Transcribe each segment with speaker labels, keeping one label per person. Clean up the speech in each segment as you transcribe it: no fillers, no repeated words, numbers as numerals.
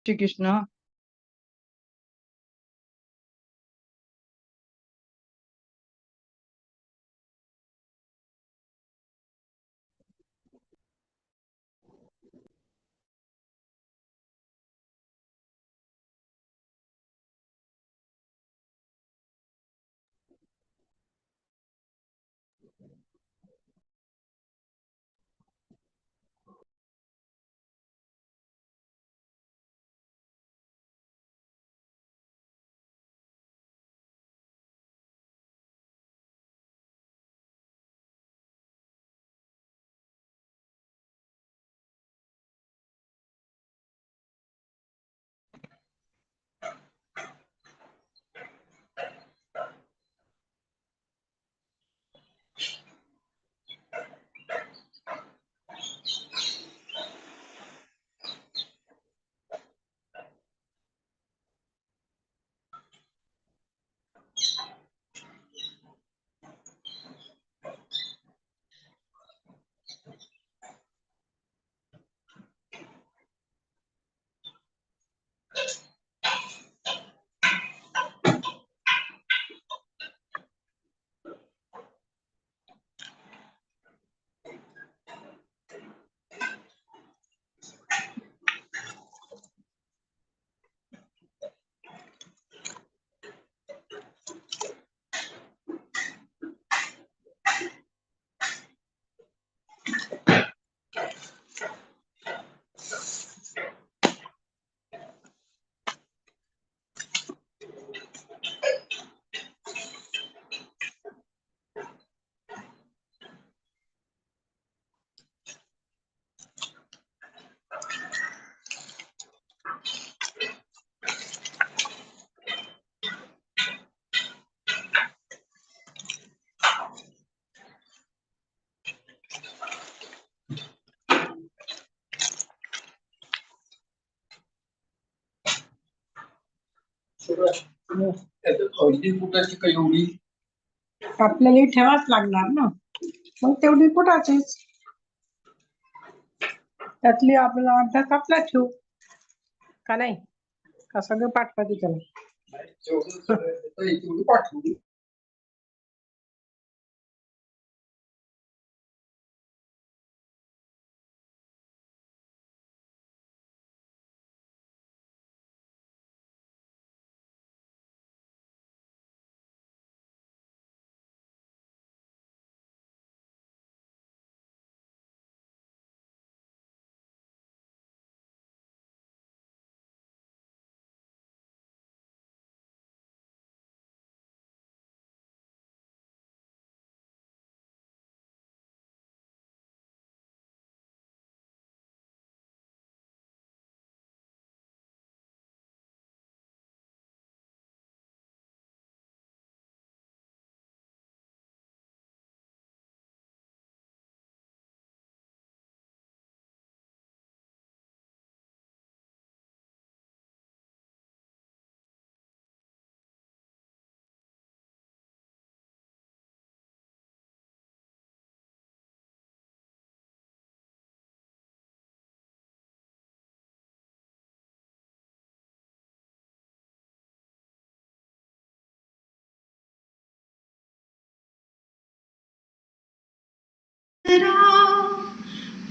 Speaker 1: श्री कृष्ण.
Speaker 2: आपल्याला ठेवाच लागणार ना, मग तेवढी कुठाचीच त्यातली आपला अर्धा आपला ठेवू का नाही, का सगळं पाठवायचं त्याला.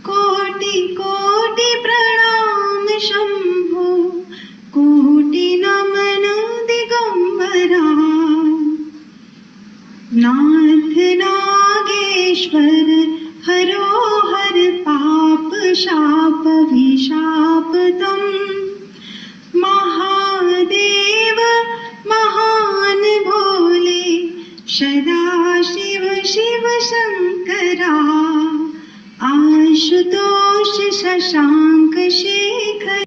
Speaker 3: कोटि कोटि प्रणाम शंभो, कोटि नमन दिगंबरा. नाथ नागेश्वर हरो हर पाप शाप विशापतम. महादेव महान भोले, सदा शिव शिव शंकरा. आशुतोष शशांक शेखर.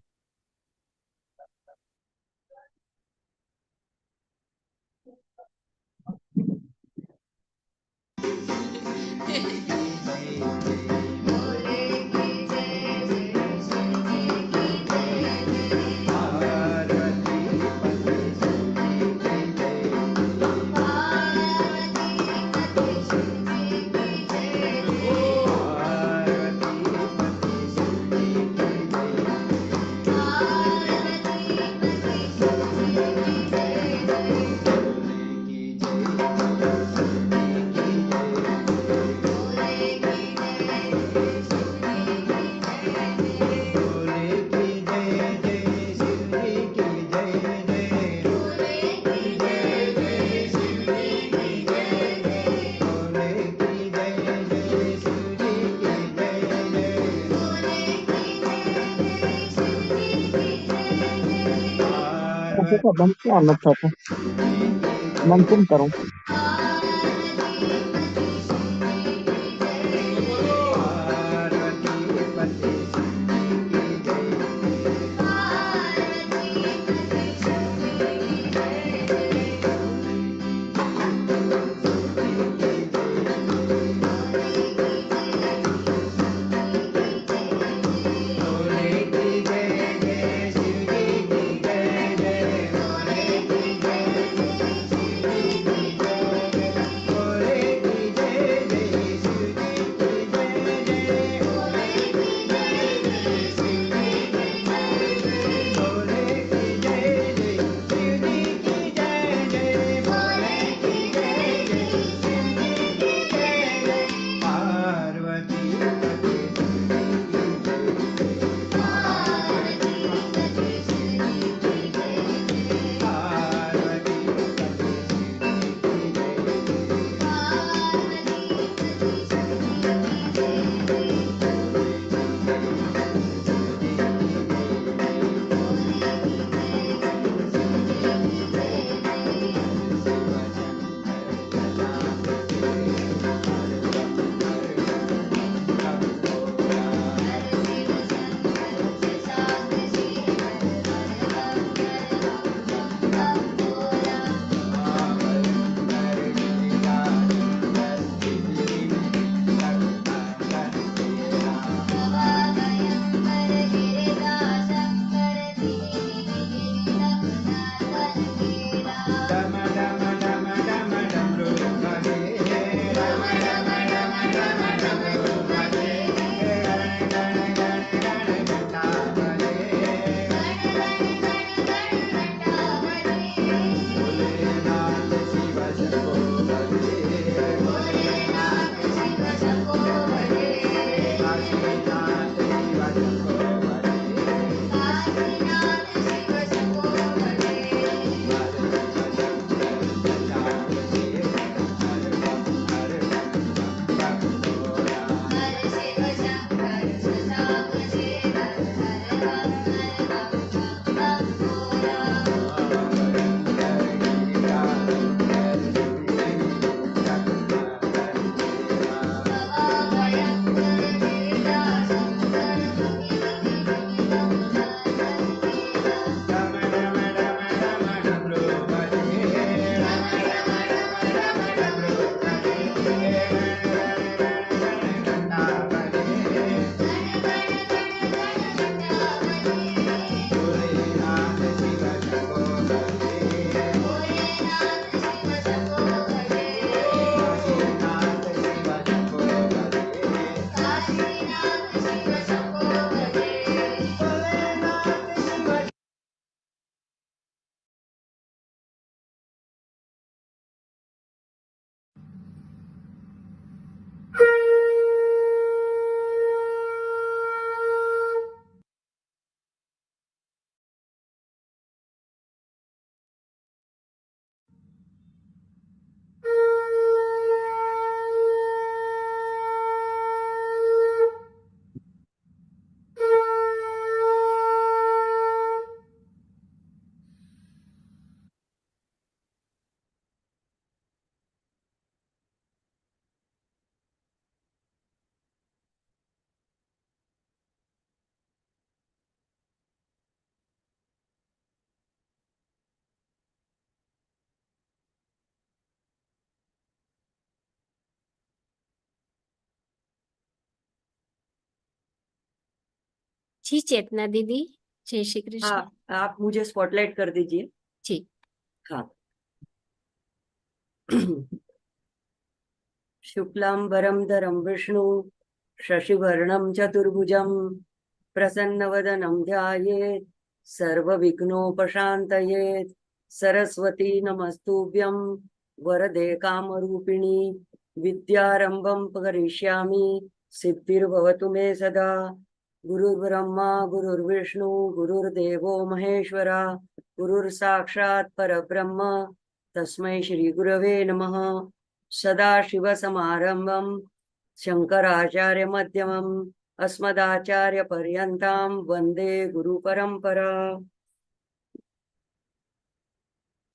Speaker 1: ऐसे तो बंद क्या मत था मन तुम करो
Speaker 4: जी चेतना दीदी, जय श्री कृष्ण।
Speaker 5: हाँ, आप मुझे स्पॉटलाइट कर दीजिए।
Speaker 4: जी।
Speaker 5: हाँ। शुक्लांबरधरं विष्णु शशिवर्णं चतुर्भुजं प्रसन्नवदनं ध्यायेत् सर्वविघ्नोपशान्तयेत्। सरस्वती नमस्तुभ्यं वरदे कामरूपिणी विद्यारंभं करिष्यामि सिद्धिर्भवतु मे सदा। गुरुर्ब्रह्मा गुरुर्विष्णु गुरुर्देवो महेश्वरा गुरुर्साक्षात् परब्रह्म तस्मै श्री गुरवे नमः। सदाशिवसमारम्भं शङ्कराचार्यमध्यमम् अस्मदाचार्यपर्यन्तां वन्दे गुरुपरम्परा।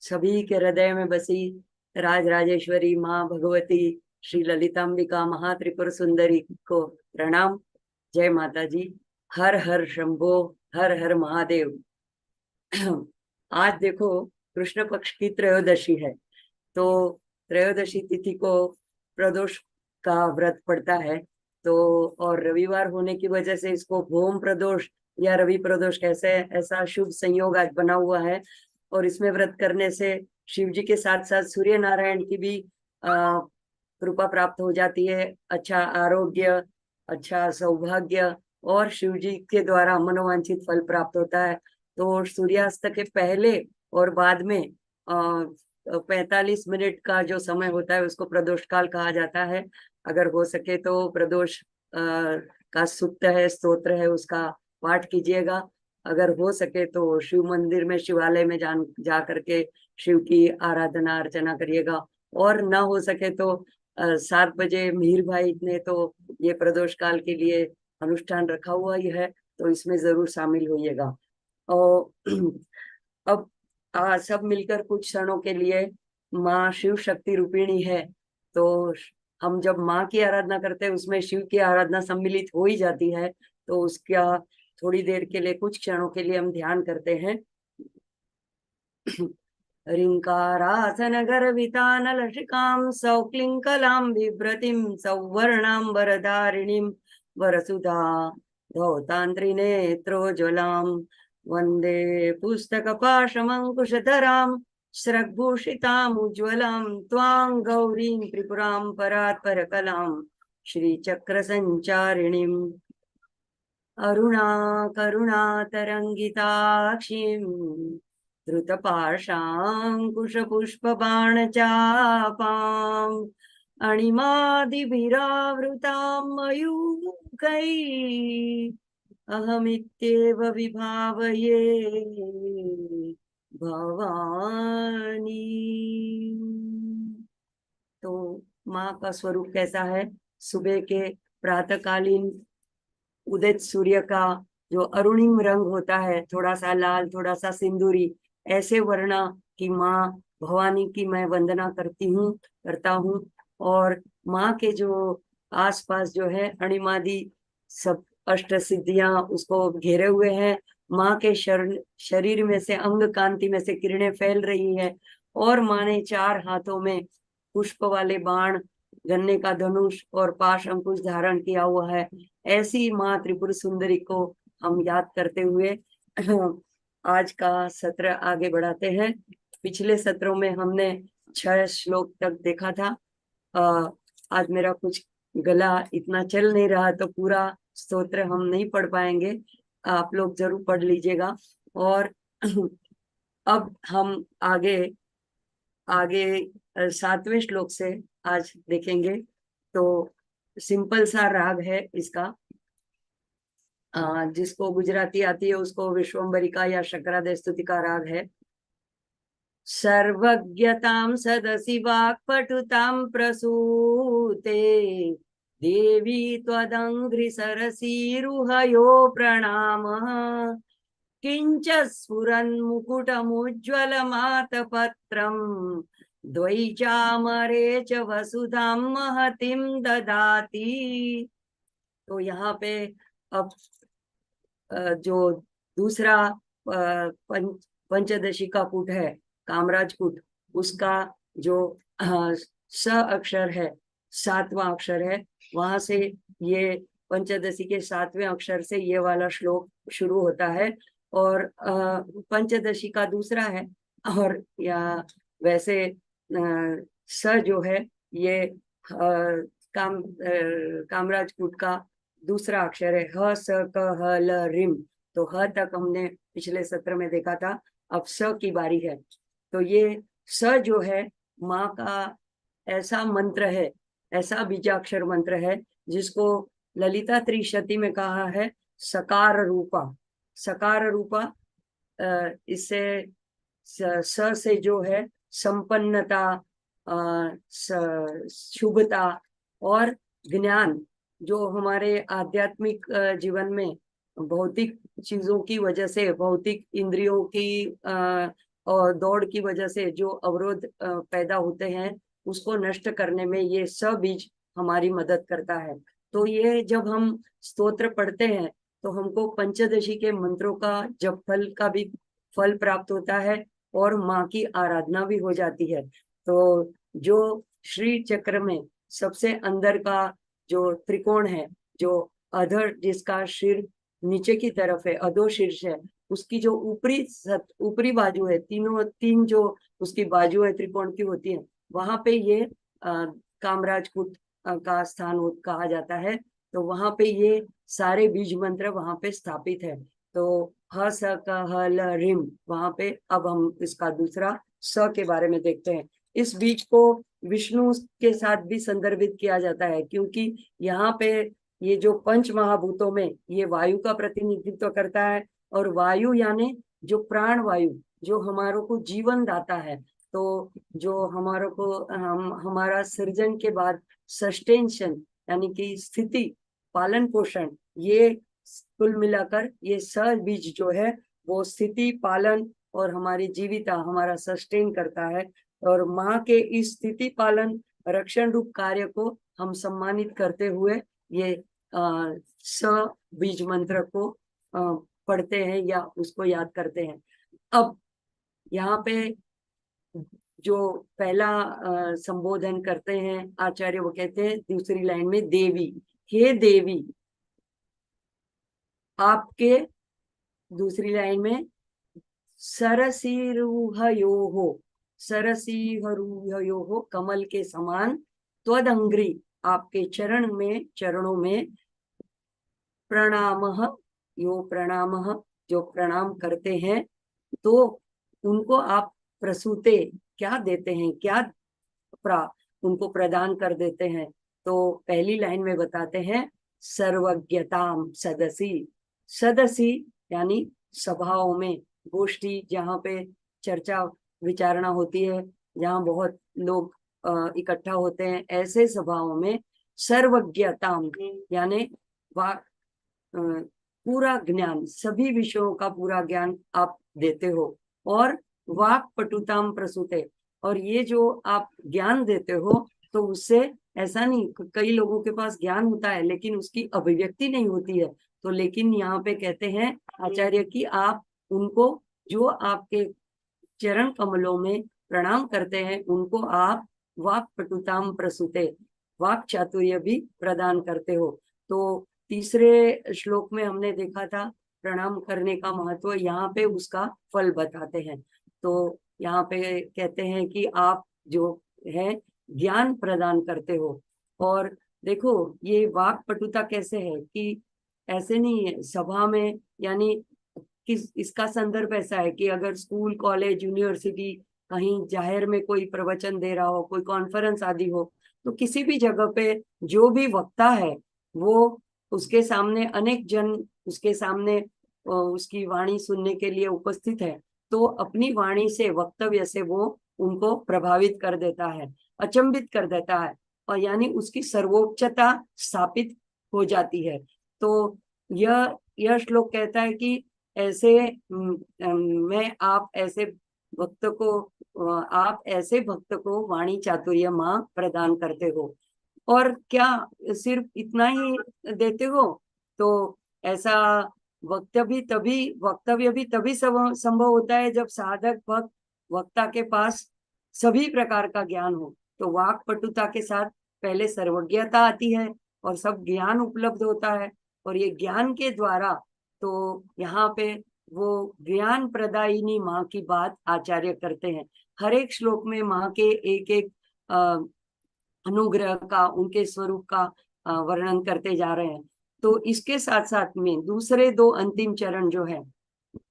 Speaker 5: सभी के हृदय में बसी राज राजेश्वरी माँ भगवती श्री ललिताम्बिका महात्रिपुर सुंदरी को प्रणाम। जय माता जी। हर हर शंभो, हर हर महादेव। आज देखो कृष्ण पक्ष की त्रयोदशी है, तो त्रयोदशी तिथि को प्रदोष का व्रत पड़ता है। तो और रविवार होने की वजह से इसको भौम प्रदोष या रवि प्रदोष कैसे ऐसा शुभ संयोग आज बना हुआ है। और इसमें व्रत करने से शिव जी के साथ साथ सूर्य नारायण की भी कृपा प्राप्त हो जाती है, अच्छा आरोग्य, अच्छा सौभाग्य और शिव जी के द्वारा मनोवांछित फल प्राप्त होता है। तो सूर्यास्त के पहले और बाद में 45 मिनट का जो समय होता है उसको प्रदोष काल कहा जाता है। अगर हो सके तो प्रदोष का सूक्त है, स्तोत्र है, उसका पाठ कीजिएगा। अगर हो सके तो शिव मंदिर में, शिवालय में जा करके शिव की आराधना अर्चना करिएगा। और ना हो सके तो 7 बजे मीर भाई ने तो ये प्रदोष काल के लिए अनुष्ठान रखा हुआ ही है, तो इसमें जरूर शामिल होइएगा। और अब सब मिलकर कुछ क्षणों के लिए, माँ शिव शक्ति रूपिणी है, तो हम जब माँ की आराधना करते हैं उसमें शिव की आराधना सम्मिलित हो ही जाती है। तो उसका थोड़ी देर के लिए, कुछ क्षणों के लिए हम ध्यान करते हैं। ह्रींकारासन गर्वितानलशिकां सौक्लिङ्कलां बिभ्रतीं सौवर्णाम्बरधारिणीं वरसुधा धौतान्त्रिनेत्रोज्ज्वलां वन्दे पुस्तकपाशमङ्कुशधरां स्रग्भूषितामुज्ज्वलां त्वां गौरीं त्रिपुरां परात्परकलां श्रीचक्रसञ्चारिणीम् करुणातरङ्गिताक्षीं धृतपाशाङ्कुशपुष्पबाणचापाम् अणिमादिभिरावृतां मयूखैः अहमित्येव विभावये भवानी। तो माँ का स्वरूप कैसा है? सुबह के प्रातःकालीन उदित सूर्य का जो अरुणिम रंग होता है, थोड़ा सा लाल, थोड़ा सा सिंदूरी, ऐसे वर्णा की माँ भवानी की मैं वंदना करता हूँ। और माँ के जो आसपास जो है अणिमादि सब अष्ट सिद्धियां उसको घेरे हुए हैं। माँ के शरीर में से, अंग कांति में से किरणें फैल रही है। और माँ ने 4 हाथों में पुष्प वाले बाण, गन्ने का धनुष और पाश अंकुश धारण किया हुआ है। ऐसी माँ त्रिपुर सुंदरी को हम याद करते हुए आज का सत्र आगे बढ़ाते हैं। पिछले सत्रों में हमने 6 श्लोक तक देखा था। आज मेरा कुछ गला इतना चल नहीं रहा, तो पूरा स्तोत्र हम नहीं पढ़ पाएंगे, आप लोग जरूर पढ़ लीजिएगा। और अब हम आगे 7वें श्लोक से आज देखेंगे। तो सिंपल सा राग है इसका, जिसको गुजराती आती है उसको विश्वम्बरिका या शंकरादेव स्तुति का राग है। सर्वज्ञतां सदसि वाक्पटुतां प्रसूते देवी त्वदङ्घ्रि सरसीरुहयो प्रणामः किञ्च स्फुरन्मुकुटमुज्ज्वलमातपत्रं द्वैचामरे च वसुधां महतीं ददाति। तो यहाँ पे अब जो दूसरा पंचदशी का पुट है, कामराज पुट, उसका जो स अक्षर है, 7वां अक्षर है, वहां से ये पंचदशी के 7वें अक्षर से ये वाला श्लोक शुरू होता है। और पंचदशी का दूसरा है। और या वैसे स जो है ये कामराज पुट का दूसरा अक्षर है। ह स क ह ल रिम। तो ह तक हमने पिछले सत्र में देखा था, अब स की बारी है। तो ये स जो है माँ का ऐसा मंत्र है, ऐसा बीजाक्षर मंत्र है जिसको ललिता त्रिशती में कहा है सकार रूपा। सकार रूपा, इससे स से जो है संपन्नता, शुभता और ज्ञान, जो हमारे आध्यात्मिक जीवन में भौतिक चीजों की वजह से, भौतिक इंद्रियों की और दौड़ की वजह से जो अवरोध पैदा होते हैं उसको नष्ट करने में ये स बीज हमारी मदद करता है। तो ये जब हम स्तोत्र पढ़ते हैं तो हमको पंचदशी के मंत्रों का जप फल का भी फल प्राप्त होता है और माँ की आराधना भी हो जाती है। तो जो श्री चक्र में सबसे अंदर का जो त्रिकोण है, जो अधर जिसका सिर नीचे की तरफ है, अधो शीर्ष है, उसकी जो ऊपरी बाजू है, तीन जो उसकी बाजू है त्रिकोण की होती है, वहां पे ये कामराजकूट का स्थान कहा जाता है। तो वहां पे ये सारे बीज मंत्र वहां पे स्थापित है। तो ह स क ह ल रिम, वहां पे अब हम इसका दूसरा स के बारे में देखते हैं। इस बीज को विष्णु के साथ भी संदर्भित किया जाता है, क्योंकि यहाँ पे ये जो पंच महाभूतों में ये वायु का प्रतिनिधित्व करता है, और वायु यानी जो प्राण वायु, जो हमारों को जीवन दाता है। तो जो हमारों को हमारा सृजन के बाद सस्टेंशन यानी कि स्थिति, पालन पोषण, ये कुल मिलाकर ये स बीज जो है वो स्थिति, पालन और हमारी जीविता, हमारा सस्टेन करता है। और माँ के इस स्थिति, पालन, रक्षण रूप कार्य को हम सम्मानित करते हुए ये स बीज मंत्र को पढ़ते हैं या उसको याद करते हैं। अब यहाँ पे जो पहला संबोधन करते हैं आचार्य, वो कहते हैं दूसरी लाइन में, देवी, हे देवी, आपके दूसरी लाइन में सरसीरुहयोः, सरसीरुहयोः, कमल के समान, त्वदंग्री, आपके चरणों में, प्रणामः, यो प्रणामः, जो प्रणाम करते हैं, तो उनको आप प्रसूते, क्या देते हैं, क्या उनको प्रदान कर देते हैं। तो पहली लाइन में बताते हैं, सर्वज्ञताम सदसी, सदसी यानी सभाओं में, गोष्ठी जहाँ पे चर्चा विचारणा होती है, जहाँ बहुत लोग इकट्ठा होते हैं, ऐसे सभाओं में सर्वज्ञताम यानी पूरा ज्ञान, सभी विषयों का पूरा ज्ञान आप देते हो, और वाक पटुताम प्रसूते, और ये जो आप ज्ञान देते हो तो उससे ऐसा नहीं, कई लोगों के पास ज्ञान होता है लेकिन उसकी अभिव्यक्ति नहीं होती है। तो लेकिन यहाँ पे कहते हैं आचार्य कि आप उनको, जो आपके चरण कमलों में प्रणाम करते हैं, उनको आप वाक पटुताम प्रसूते, वाक चातुर्य भी प्रदान करते हो। तो तीसरे श्लोक में हमने देखा था प्रणाम करने का महत्व, यहाँ पे उसका फल बताते हैं। तो यहाँ पे कहते हैं कि आप जो है ज्ञान प्रदान करते हो। और देखो ये वाक पटुता कैसे है कि ऐसे नहीं है सभा में, यानी इसका संदर्भ ऐसा है कि अगर स्कूल, कॉलेज, यूनिवर्सिटी, कहीं जाहिर में कोई प्रवचन दे रहा हो, कोई कॉन्फ्रेंस आदि हो, तो किसी भी जगह पे जो भी वक्ता है वो, उसके सामने अनेक जन उसके सामने उसकी वाणी सुनने के लिए उपस्थित है, तो अपनी वाणी से, वक्तव्य से वो उनको प्रभावित कर देता है, अचंभित कर देता है, और यानी उसकी सर्वोच्चता स्थापित हो जाती है। तो यह श्लोक कहता है कि ऐसे आप ऐसे भक्त को वाणी चातुर्य माँ प्रदान करते हो। और क्या सिर्फ इतना ही देते हो? तो ऐसा वक्तव्य भी तभी संभव होता है जब साधक भक्त वक्ता के पास सभी प्रकार का ज्ञान हो। तो वाक पटुता के साथ पहले सर्वज्ञता आती है और सब ज्ञान उपलब्ध होता है, और ये ज्ञान के द्वारा, तो यहाँ पे वो ज्ञान प्रदायिनी माँ की बात आचार्य करते हैं। हर एक श्लोक में माँ के एक एक अनुग्रह का, उनके स्वरूप का वर्णन करते जा रहे हैं। तो इसके साथ साथ में दूसरे दो अंतिम चरण जो है,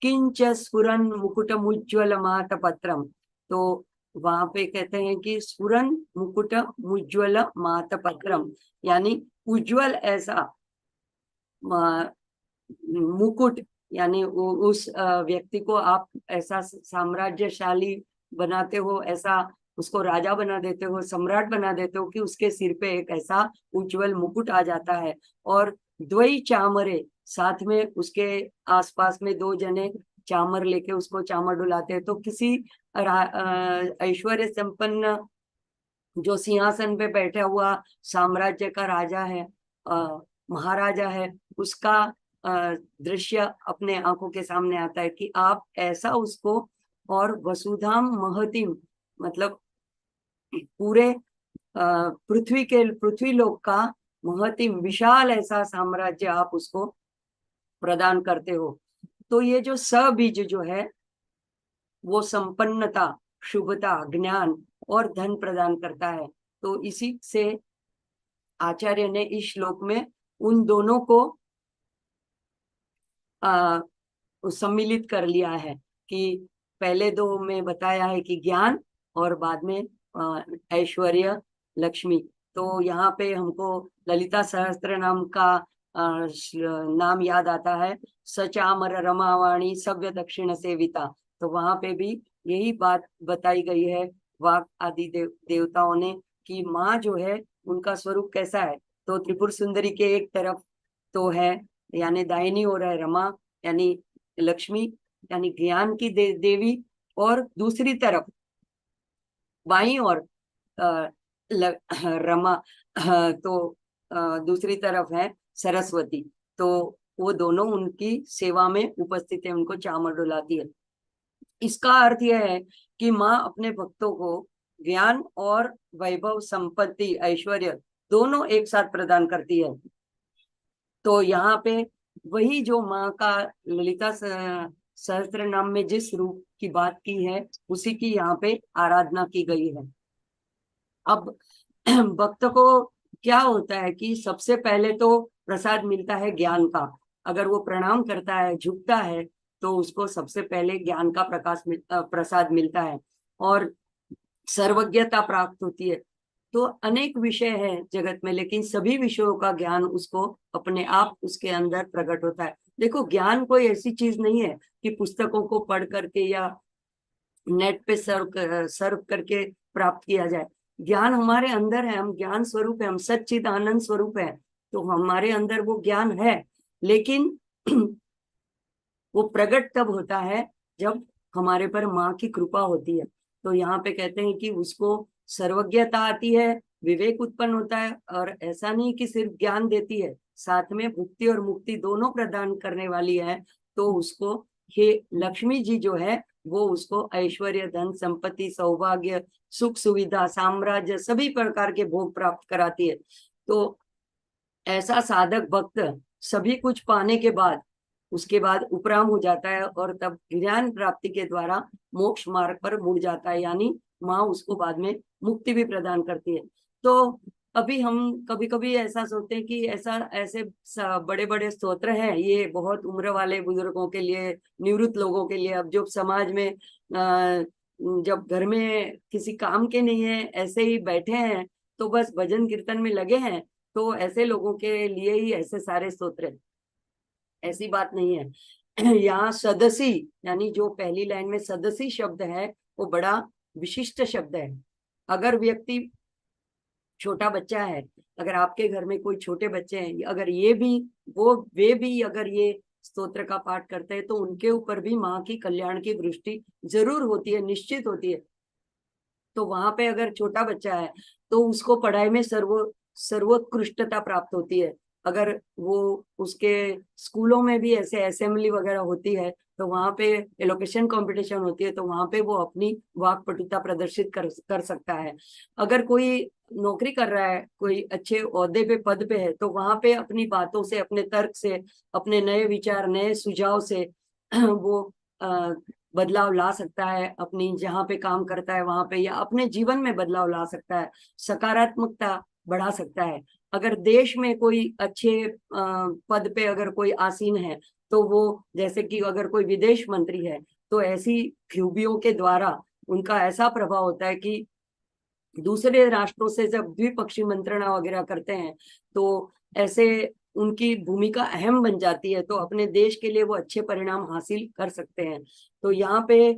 Speaker 5: किंच स्फुरन मुकुटमुज्ज्वल मातपत्रम, तो वहां पे कहते हैं कि स्फुरन मुकुट मुज्ज्वल मातपत्रम, यानी उज्ज्वल ऐसा मुकुट, यानी उस व्यक्ति को आप ऐसा साम्राज्यशाली बनाते हो, ऐसा उसको राजा बना देते हो, सम्राट बना देते हो कि उसके सिर पे एक ऐसा उज्जवल मुकुट आ जाता है। और द्वई चामरे, साथ में उसके आसपास में दो जने चामर लेके उसको चामर डुलाते हैं। तो किसी ऐश्वर्य संपन्न जो सिंहासन पे बैठा हुआ साम्राज्य का राजा है, महाराजा है, उसका दृश्य अपने आंखों के सामने आता है कि आप ऐसा उसको, और वसुधाम महतिम मतलब पूरे पृथ्वी लोक का महतिम विशाल ऐसा साम्राज्य आप उसको प्रदान करते हो। तो ये जो सबीज जो है वो संपन्नता, शुभता, ज्ञान और धन प्रदान करता है। तो इसी से आचार्य ने इस श्लोक में उन दोनों को सम्मिलित कर लिया है कि पहले दो में बताया है कि ज्ञान और बाद में ऐश्वर्य, लक्ष्मी। तो यहाँ पे हमको ललिता सहस्त्र नाम का नाम याद आता है, सचामर रमावाणी सव्य दक्षिण सेविता। तो वहां पे भी यही बात बताई गई है वाक आदि देवताओं ने कि माँ जो है उनका स्वरूप कैसा है। तो त्रिपुर सुंदरी के एक तरफ तो है यानी दाहिनी ओर है रमा यानी लक्ष्मी यानी ज्ञान की देवी, और दूसरी तरफ बाईं ओर रमा तो दूसरी तरफ है सरस्वती। तो वो दोनों उनकी सेवा में उपस्थित है, उनको चामर डुलाती है। इसका अर्थ यह है कि माँ अपने भक्तों को ज्ञान और वैभव, संपत्ति, ऐश्वर्य दोनों एक साथ प्रदान करती है। तो यहाँ पे वही जो माँ का ललिता सहस्त्र नाम में जिस रूप की बात की है उसी की यहाँ पे आराधना की गई है। अब भक्त को क्या होता है कि सबसे पहले तो प्रसाद मिलता है ज्ञान का। अगर वो प्रणाम करता है, झुकता है, तो उसको सबसे पहले ज्ञान का प्रसाद मिलता है और सर्वज्ञता प्राप्त होती है। तो अनेक विषय है जगत में, लेकिन सभी विषयों का ज्ञान उसको अपने आप उसके अंदर प्रकट होता है। देखो, ज्ञान कोई ऐसी चीज नहीं है कि पुस्तकों को पढ़ करके या नेट पे सर्व करके प्राप्त किया जाए। ज्ञान हमारे अंदर है, हम ज्ञान स्वरूप है, हम सच्चिद आनंद स्वरूप है। तो हमारे अंदर वो ज्ञान है, लेकिन वो प्रकट तब होता है जब हमारे पर माँ की कृपा होती है। तो यहाँ पे कहते हैं कि उसको सर्वज्ञता आती है, विवेक उत्पन्न होता है, और ऐसा नहीं कि सिर्फ ज्ञान देती है, साथ में भुक्ति और मुक्ति दोनों प्रदान करने वाली है। तो उसको हे लक्ष्मी जी जो है वो उसको ऐश्वर्य, धन, संपत्ति, सौभाग्य, सुख सुविधा, साम्राज्य सभी प्रकार के भोग प्राप्त कराती है। तो ऐसा साधक भक्त सभी कुछ पाने के बाद उसके बाद उपराम हो जाता है और तब ज्ञान प्राप्ति के द्वारा मोक्ष मार्ग पर मुड़ जाता है, यानी माँ उसको बाद में मुक्ति भी प्रदान करती है। तो अभी हम कभी कभी ऐसा सोचते हैं कि ऐसे बड़े बड़े स्तोत्र हैं, ये बहुत उम्र वाले बुजुर्गों के लिए, निवृत्त लोगों के लिए। अब जो समाज में जब घर में किसी काम के नहीं है, ऐसे ही बैठे हैं तो बस भजन कीर्तन में लगे हैं, तो ऐसे लोगों के लिए ही ऐसे सारे स्तोत्र हैं। ऐसी बात नहीं है। यहाँ सदसी यानी जो पहली लाइन में सदसी शब्द है वो बड़ा विशिष्ट शब्द है। अगर व्यक्ति छोटा बच्चा है, अगर आपके घर में कोई छोटे बच्चे हैं, अगर वे भी अगर ये स्तोत्र का पाठ करते हैं तो उनके ऊपर भी माँ की कल्याण की दृष्टि जरूर होती है, निश्चित होती है। तो वहां पे अगर छोटा बच्चा है तो उसको पढ़ाई में सर्वोत्कृष्टता प्राप्त होती है। अगर वो उसके स्कूलों में भी ऐसे असेंबली वगैरह होती है तो वहां पे एलोकेशन कंपटीशन होती है, तो वहां पे वो अपनी वाक्पटुता प्रदर्शित कर सकता है। अगर कोई नौकरी कर रहा है, कोई अच्छे ओहदे पे, पद पे है, तो वहां पे अपनी बातों से, अपने तर्क से, अपने नए विचार, नए सुझाव से वो बदलाव ला सकता है। अपनी जहाँ पे काम करता है वहां पे, या अपने जीवन में बदलाव ला सकता है, सकारात्मकता बढ़ा सकता है। अगर देश में कोई अच्छे पद पे अगर कोई आसीन है तो वो, जैसे कि अगर कोई विदेश मंत्री है, तो ऐसी खूबियों के द्वारा उनका ऐसा प्रभाव होता है कि दूसरे राष्ट्रों से जब द्विपक्षीय मंत्रणा वगैरह करते हैं तो ऐसे उनकी भूमिका अहम बन जाती है, तो अपने देश के लिए वो अच्छे परिणाम हासिल कर सकते हैं। तो यहाँ पे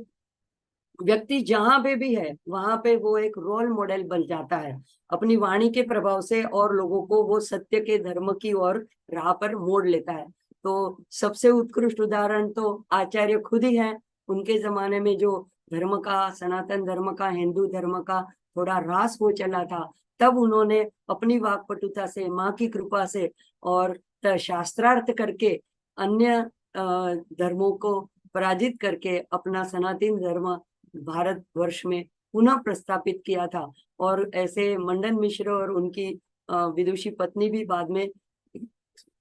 Speaker 5: व्यक्ति जहां पे भी है वहां पे वो एक रोल मॉडल बन जाता है अपनी वाणी के प्रभाव से, और लोगों को वो सत्य के, धर्म की ओर राह पर मोड़ लेता है। तो सबसे उत्कृष्ट उदाहरण तो आचार्य खुद ही हैं। उनके जमाने में जो धर्म का, सनातन धर्म का, हिंदू धर्म का थोड़ा ह्रास हो चला था, तब उन्होंने अपनी वाक्पटुता से, माँ की कृपा से और शास्त्रार्थ करके अन्य धर्मों को पराजित करके अपना सनातन धर्म भारत वर्ष में पुनः प्रस्थापित किया था। और ऐसे मंडन मिश्र और उनकी विदुषी पत्नी भी बाद में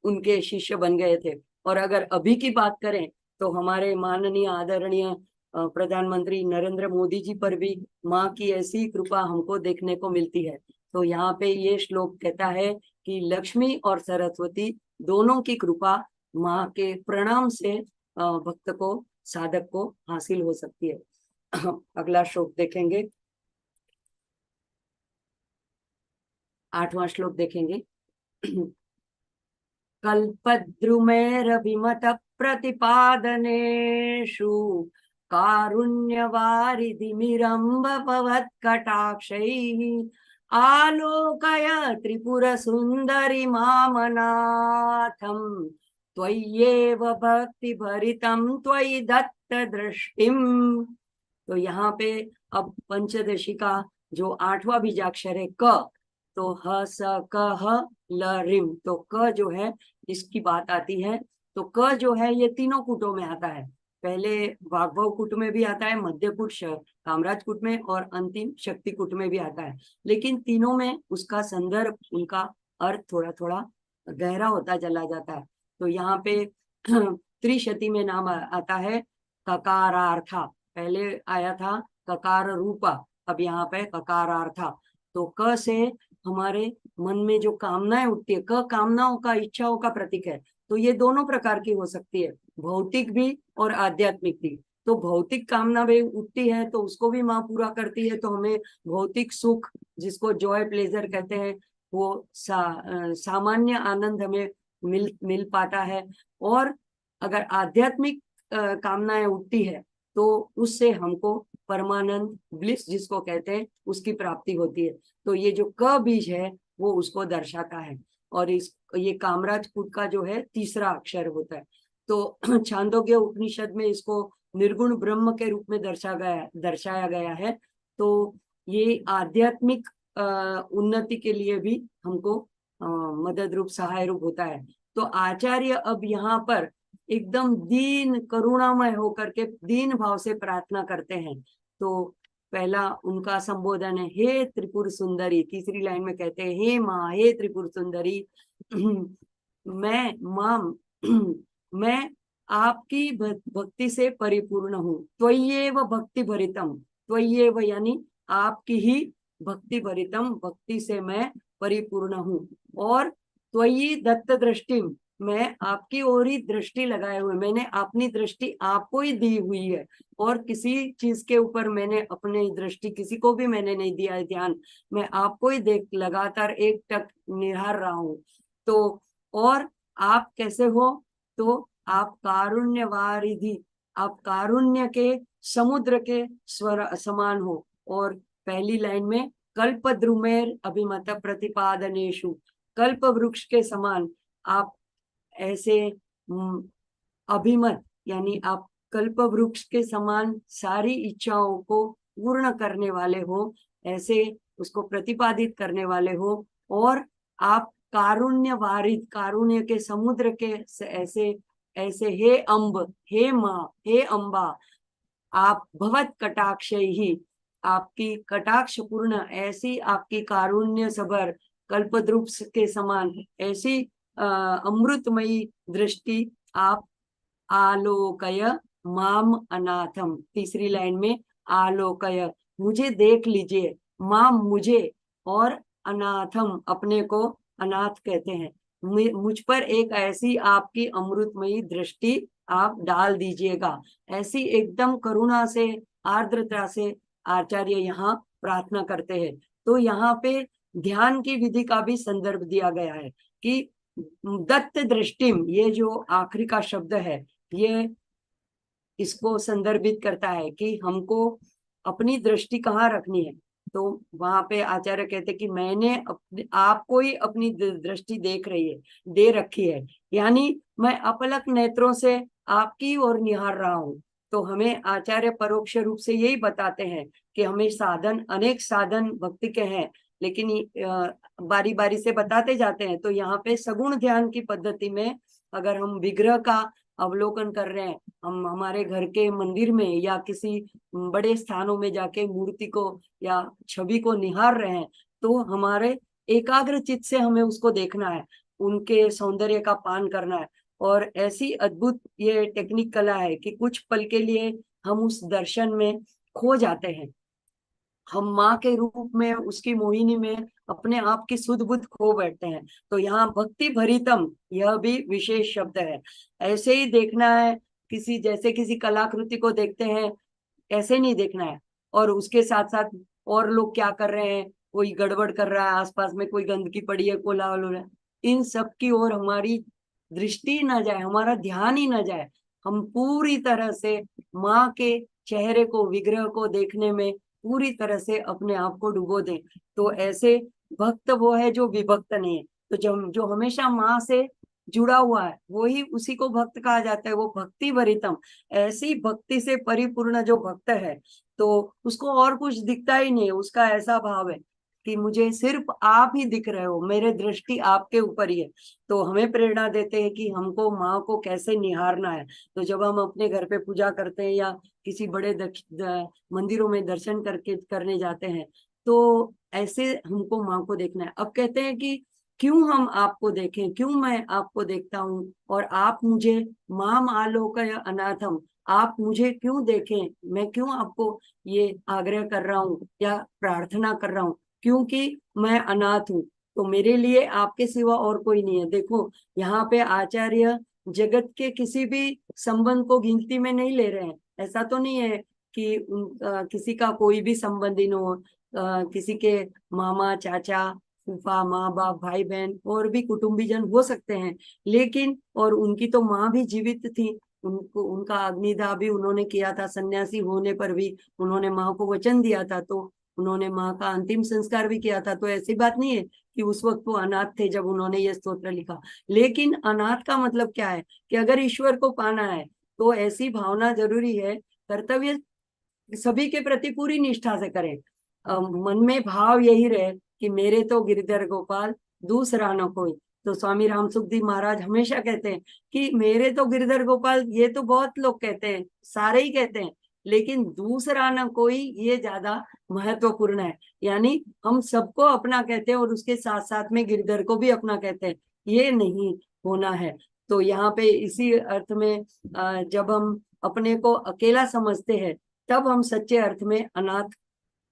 Speaker 5: उनके शिष्य बन गए थे। और अगर अभी की बात करें तो हमारे माननीय आदरणीय प्रधानमंत्री नरेंद्र मोदी जी पर भी माँ की ऐसी कृपा हमको देखने को मिलती है। तो यहाँ पे ये श्लोक कहता है कि लक्ष्मी और सरस्वती दोनों की कृपा माँ के प्रणाम से भक्त को, साधक को हासिल हो सकती है। अगला श्लोक देखेंगे, 8वां श्लोक देखेंगे। कल्पद्रुमेरभिमत प्रतिपादनेषु कारुण्यवारिधिमिरम्ब भवत्कटाक्षैः आलोकय त्रिपुरसुन्दरि मामनाथं त्वय्येव भक्तिभरितं त्वयि दत्तदृष्टिम्। तो यहाँ पे अब पंचदशी का जो 8वां बीजाक्षर है क, तो ह स क ह ल रिम, तो क जो है इसकी बात आती है। तो क जो है ये तीनों कूटों में आता है। पहले वाग्भव कूट में भी आता है, मध्य कूट कामराज कूट में और अंतिम शक्ति कूट में भी आता है। लेकिन तीनों में उसका संदर्भ, उनका अर्थ थोड़ा थोड़ा गहरा होता चला जाता है। तो यहाँ पे त्रिशती में नाम आता है ककारार्था। पहले आया था ककार रूपा, अब यहाँ पे ककारार्था। तो क से हमारे मन में जो कामनाएं उठती है, क कामनाओं का, इच्छाओं का प्रतीक है। तो ये दोनों प्रकार की हो सकती है, भौतिक भी और आध्यात्मिक भी। तो भौतिक कामना भी उठती है तो उसको भी माँ पूरा करती है, तो हमें भौतिक सुख, जिसको जॉय प्लेजर कहते हैं, वो सामान्य आनंद हमें मिल पाता है। और अगर आध्यात्मिक कामनाएं उठती है तो उससे हमको परमानंद, ब्लिस जिसको कहते हैं, उसकी प्राप्ति होती है। तो ये जो क बीज है वो उसको दर्शाता है। और ये कामराज कूट का जो है तीसरा अक्षर होता है। तो छांदोग्य उपनिषद में इसको निर्गुण ब्रह्म के रूप में दर्शाया गया है। तो ये आध्यात्मिक उन्नति के लिए भी हमको मदद रूप, सहाय रूप होता है। तो आचार्य अब यहाँ पर एकदम दीन करुणामय होकर के दीन भाव से प्रार्थना करते हैं। तो पहला उनका संबोधन है, हे त्रिपुर सुंदरी। तीसरी लाइन में कहते हैं, हे माँ, हे त्रिपुर सुंदरी, मैं माँ, मैं आपकी भक्ति से परिपूर्ण हूँ। त्वय्येव भक्ति भरितम, त्वय्येव यानी आपकी ही भक्ति भरितम, भक्ति से मैं परिपूर्ण हूँ। और त्वयि दत्त दृष्टिम, मैं आपकी ओर ही दृष्टि लगाए हुए, मैंने अपनी दृष्टि आपको ही दी हुई है। और किसी चीज के ऊपर मैंने अपनी दृष्टि, किसी को भी मैंने नहीं दिया है ध्यान, मैं आपको ही देख लगातार एक टक निहार रहा हूँ। तो और आप कैसे हो? तो आप कारुण्य वारिधि, आप कारुण्य के समुद्र के समान हो। और पहली लाइन में कल्प द्रुमेर अभिमत प्रतिपादनेषु, कल्प वृक्ष के समान आप ऐसे अभिमत, यानी आप कल्प वृक्ष के समान सारी इच्छाओं को पूर्ण करने वाले हो, ऐसे उसको प्रतिपादित करने वाले हो। और आप कारुण्य वारिद, कारुण्य के समुद्र के ऐसे ऐसे, हे अम्ब, हे माँ, हे अम्बा, आप भवत कटाक्ष ही, आपकी कटाक्ष पूर्ण, ऐसी आपकी कारुण्य सबर कल्पद्रुप के समान ऐसी अमृतमयी दृष्टि आप आलोकय माम अनाथम। तीसरी लाइन में आलोकय, मुझे देख लीजिए, माम मुझे, और अनाथम अपने को अनाथ कहते हैं। मुझ पर एक ऐसी आपकी अमृतमयी दृष्टि आप डाल दीजिएगा। ऐसी एकदम करुणा से, आर्द्रता से आचार्य यहाँ प्रार्थना करते हैं। तो यहाँ पे ध्यान की विधि का भी संदर्भ दिया गया है कि दत्त दृष्टिम, ये जो आखिरी का शब्द है, ये इसको संदर्भित करता है कि हमको अपनी दृष्टि कहाँ रखनी है। तो वहां पे आचार्य कहते कि मैंने अपने आपको ही अपनी दृष्टि दे रखी है, यानी मैं अपलक नेत्रों से आपकी ओर निहार रहा हूँ। तो हमें आचार्य परोक्ष रूप से यही बताते हैं कि हमें साधन, अनेक साधन भक्ति के हैं, लेकिन बारी बारी से बताते जाते हैं। तो यहाँ पे सगुण ध्यान की पद्धति में अगर हम विग्रह का अवलोकन कर रहे हैं, हम हमारे घर के मंदिर में या किसी बड़े स्थानों में जाके मूर्ति को या छवि को निहार रहे हैं, तो हमारे एकाग्र चित्त से हमें उसको देखना है, उनके सौंदर्य का पान करना है। और ऐसी अद्भुत ये टेक्निक कला है कि कुछ पल के लिए हम उस दर्शन में खो जाते हैं, हम माँ के रूप में, उसकी मोहिनी में अपने आप की सुध बुध खो बैठते हैं। तो यहाँ भक्ति भरितम, यह भी विशेष शब्द है। ऐसे ही देखना है, किसी जैसे किसी कलाकृति को देखते हैं ऐसे नहीं देखना है, और उसके साथ साथ और लोग क्या कर रहे हैं, कोई गड़बड़ कर रहा है आसपास में, कोई गंदगी पड़ी है, कोलाहल हो रहा है, इन सब की ओर हमारी दृष्टि न जाए, हमारा ध्यान ही न जाए। हम पूरी तरह से माँ के चेहरे को, विग्रह को देखने में पूरी तरह से अपने आप को डुबो दें। तो ऐसे भक्त वो है जो विभक्त नहीं है। तो जो हमेशा माँ से जुड़ा हुआ है वही, उसी को भक्त कहा जाता है, वो भक्ति भरितम। ऐसी भक्ति से परिपूर्ण जो भक्त है, तो उसको और कुछ दिखता ही नहीं है, उसका ऐसा भाव है कि मुझे सिर्फ आप ही दिख रहे हो, मेरे दृष्टि आपके ऊपर ही है। तो हमें प्रेरणा देते हैं कि हमको माँ को कैसे निहारना है। तो जब हम अपने घर पे पूजा करते हैं या किसी बड़े मंदिरों में दर्शन करने जाते हैं, तो ऐसे हमको माँ को देखना है। अब कहते हैं कि क्यों हम आपको देखें, क्यों मैं आपको देखता हूँ, और आप मुझे माम आलोकय अनाथम, आप मुझे क्यों देखें, मैं क्यों आपको ये आग्रह कर रहा हूँ या प्रार्थना कर रहा हूँ, क्योंकि मैं अनाथ हूँ, तो मेरे लिए आपके सिवा और कोई नहीं है। देखो यहाँ पे आचार्य जगत के किसी भी संबंध को गिनती में नहीं ले रहे हैं। ऐसा तो नहीं है कि किसी का कोई भी संबंधी न हो, किसी के मामा, चाचा, फूफा, माँ बाप, भाई बहन और भी कुटुंबीजन हो सकते हैं, लेकिन और उनकी तो माँ भी जीवित थी, उनको उनका अग्निदाह भी उन्होंने किया था, सन्यासी होने पर भी उन्होंने माँ को वचन दिया था, तो उन्होंने माँ का अंतिम संस्कार भी किया था। तो ऐसी बात नहीं है कि उस वक्त वो अनाथ थे जब उन्होंने ये स्तोत्र लिखा। लेकिन अनाथ का मतलब क्या है कि अगर ईश्वर को पाना है तो ऐसी भावना जरूरी है, कर्तव्य सभी के प्रति पूरी निष्ठा से करें। मन में भाव यही रहे कि मेरे तो गिरधर गोपाल, दूसरा न कोई। तो स्वामी राम सुखदेव महाराज हमेशा कहते हैं कि मेरे तो गिरधर गोपाल, ये तो बहुत लोग कहते हैं, सारे ही कहते हैं, लेकिन दूसरा न कोई ये ज्यादा महत्वपूर्ण है। यानी हम सबको अपना कहते हैं और उसके साथ साथ में गिरधर को भी अपना कहते हैं, ये नहीं होना है। तो यहाँ पे इसी अर्थ में जब हम अपने को अकेला समझते हैं, तब हम सच्चे अर्थ में अनाथ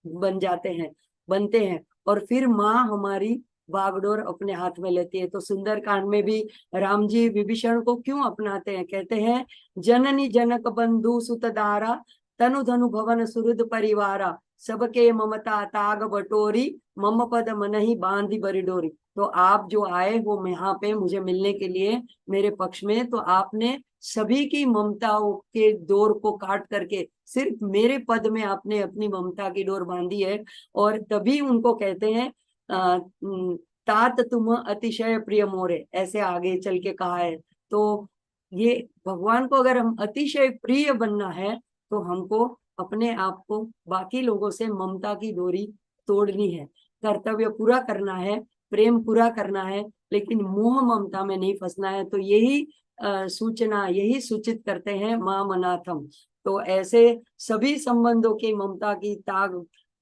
Speaker 5: बनते हैं, और फिर माँ हमारी बागडोर अपने हाथ में लेती है। तो सुंदर कांड में भी राम जी विभीषण को क्यों अपनाते हैं, कहते हैं जननी जनक बंधु सुतदारा, तनु धनु भवन सुहृद परिवारा, सबके ममता ताग बटोरी, मम पद मनहि बांधी बरी डोरी। तो आप जो आए वो यहाँ पे मुझे मिलने के लिए मेरे पक्ष में, तो आपने सभी की ममताओं के डोर को काट करके सिर्फ मेरे पद में आपने अपनी ममता की डोर बांधी है। और तभी उनको कहते हैं तात तुम अतिशय प्रिय मोरे, ऐसे आगे चल के कहा है। तो ये भगवान को अगर हम अतिशय प्रिय बनना है, तो हमको अपने आप को बाकी लोगों से ममता की डोरी तोड़नी है, कर्तव्य पूरा करना है, प्रेम पूरा करना है, लेकिन मोह ममता में नहीं फंसना है। तो यही सूचना, यही सूचित करते हैं मां अनाथम। तो ऐसे सभी संबंधों की ममता की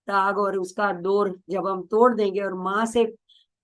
Speaker 5: ताग और उसका डोर जब हम तोड़ देंगे और माँ से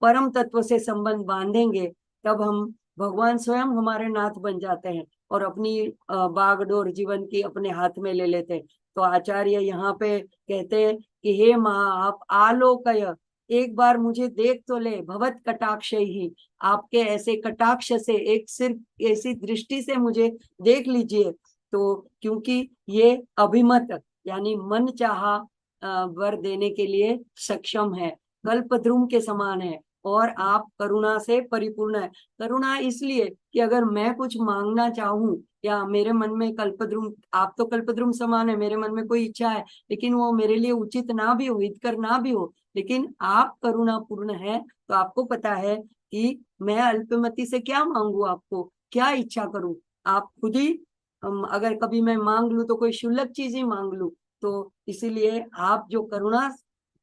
Speaker 5: परम तत्व से संबंध बांधेंगे, तब हम भगवान स्वयं हमारे नाथ बन जाते हैं और अपनी बागडोर जीवन की अपने हाथ में ले लेते हैं। तो आचार्य यहाँ पे कहते हैं कि हे माँ, आप आलोकय, एक बार मुझे देख तो ले, भवत कटाक्ष ही, आपके ऐसे कटाक्ष से, एक सिर्फ ऐसी दृष्टि से मुझे देख लीजिए। तो क्योंकि ये अभिमत यानी मन चाहा वर देने के लिए सक्षम है, कल्पद्रुम के समान है, और आप करुणा से परिपूर्ण है। करुणा इसलिए कि अगर मैं कुछ मांगना चाहूं या मेरे मन में कल्पद्रुम, आप तो कल्पद्रुम समान है, मेरे मन में कोई इच्छा है लेकिन वो मेरे लिए उचित ना भी हो, हितकर ना भी हो, लेकिन आप करुणा पूर्ण है तो आपको पता है कि मैं अल्पमति से क्या मांगू, आपको क्या इच्छा करूं। आप खुद ही अगर कभी मैं मांग लूं तो कोई क्षुल्लक चीज ही मांग लूं, तो इसीलिए आप जो करुणा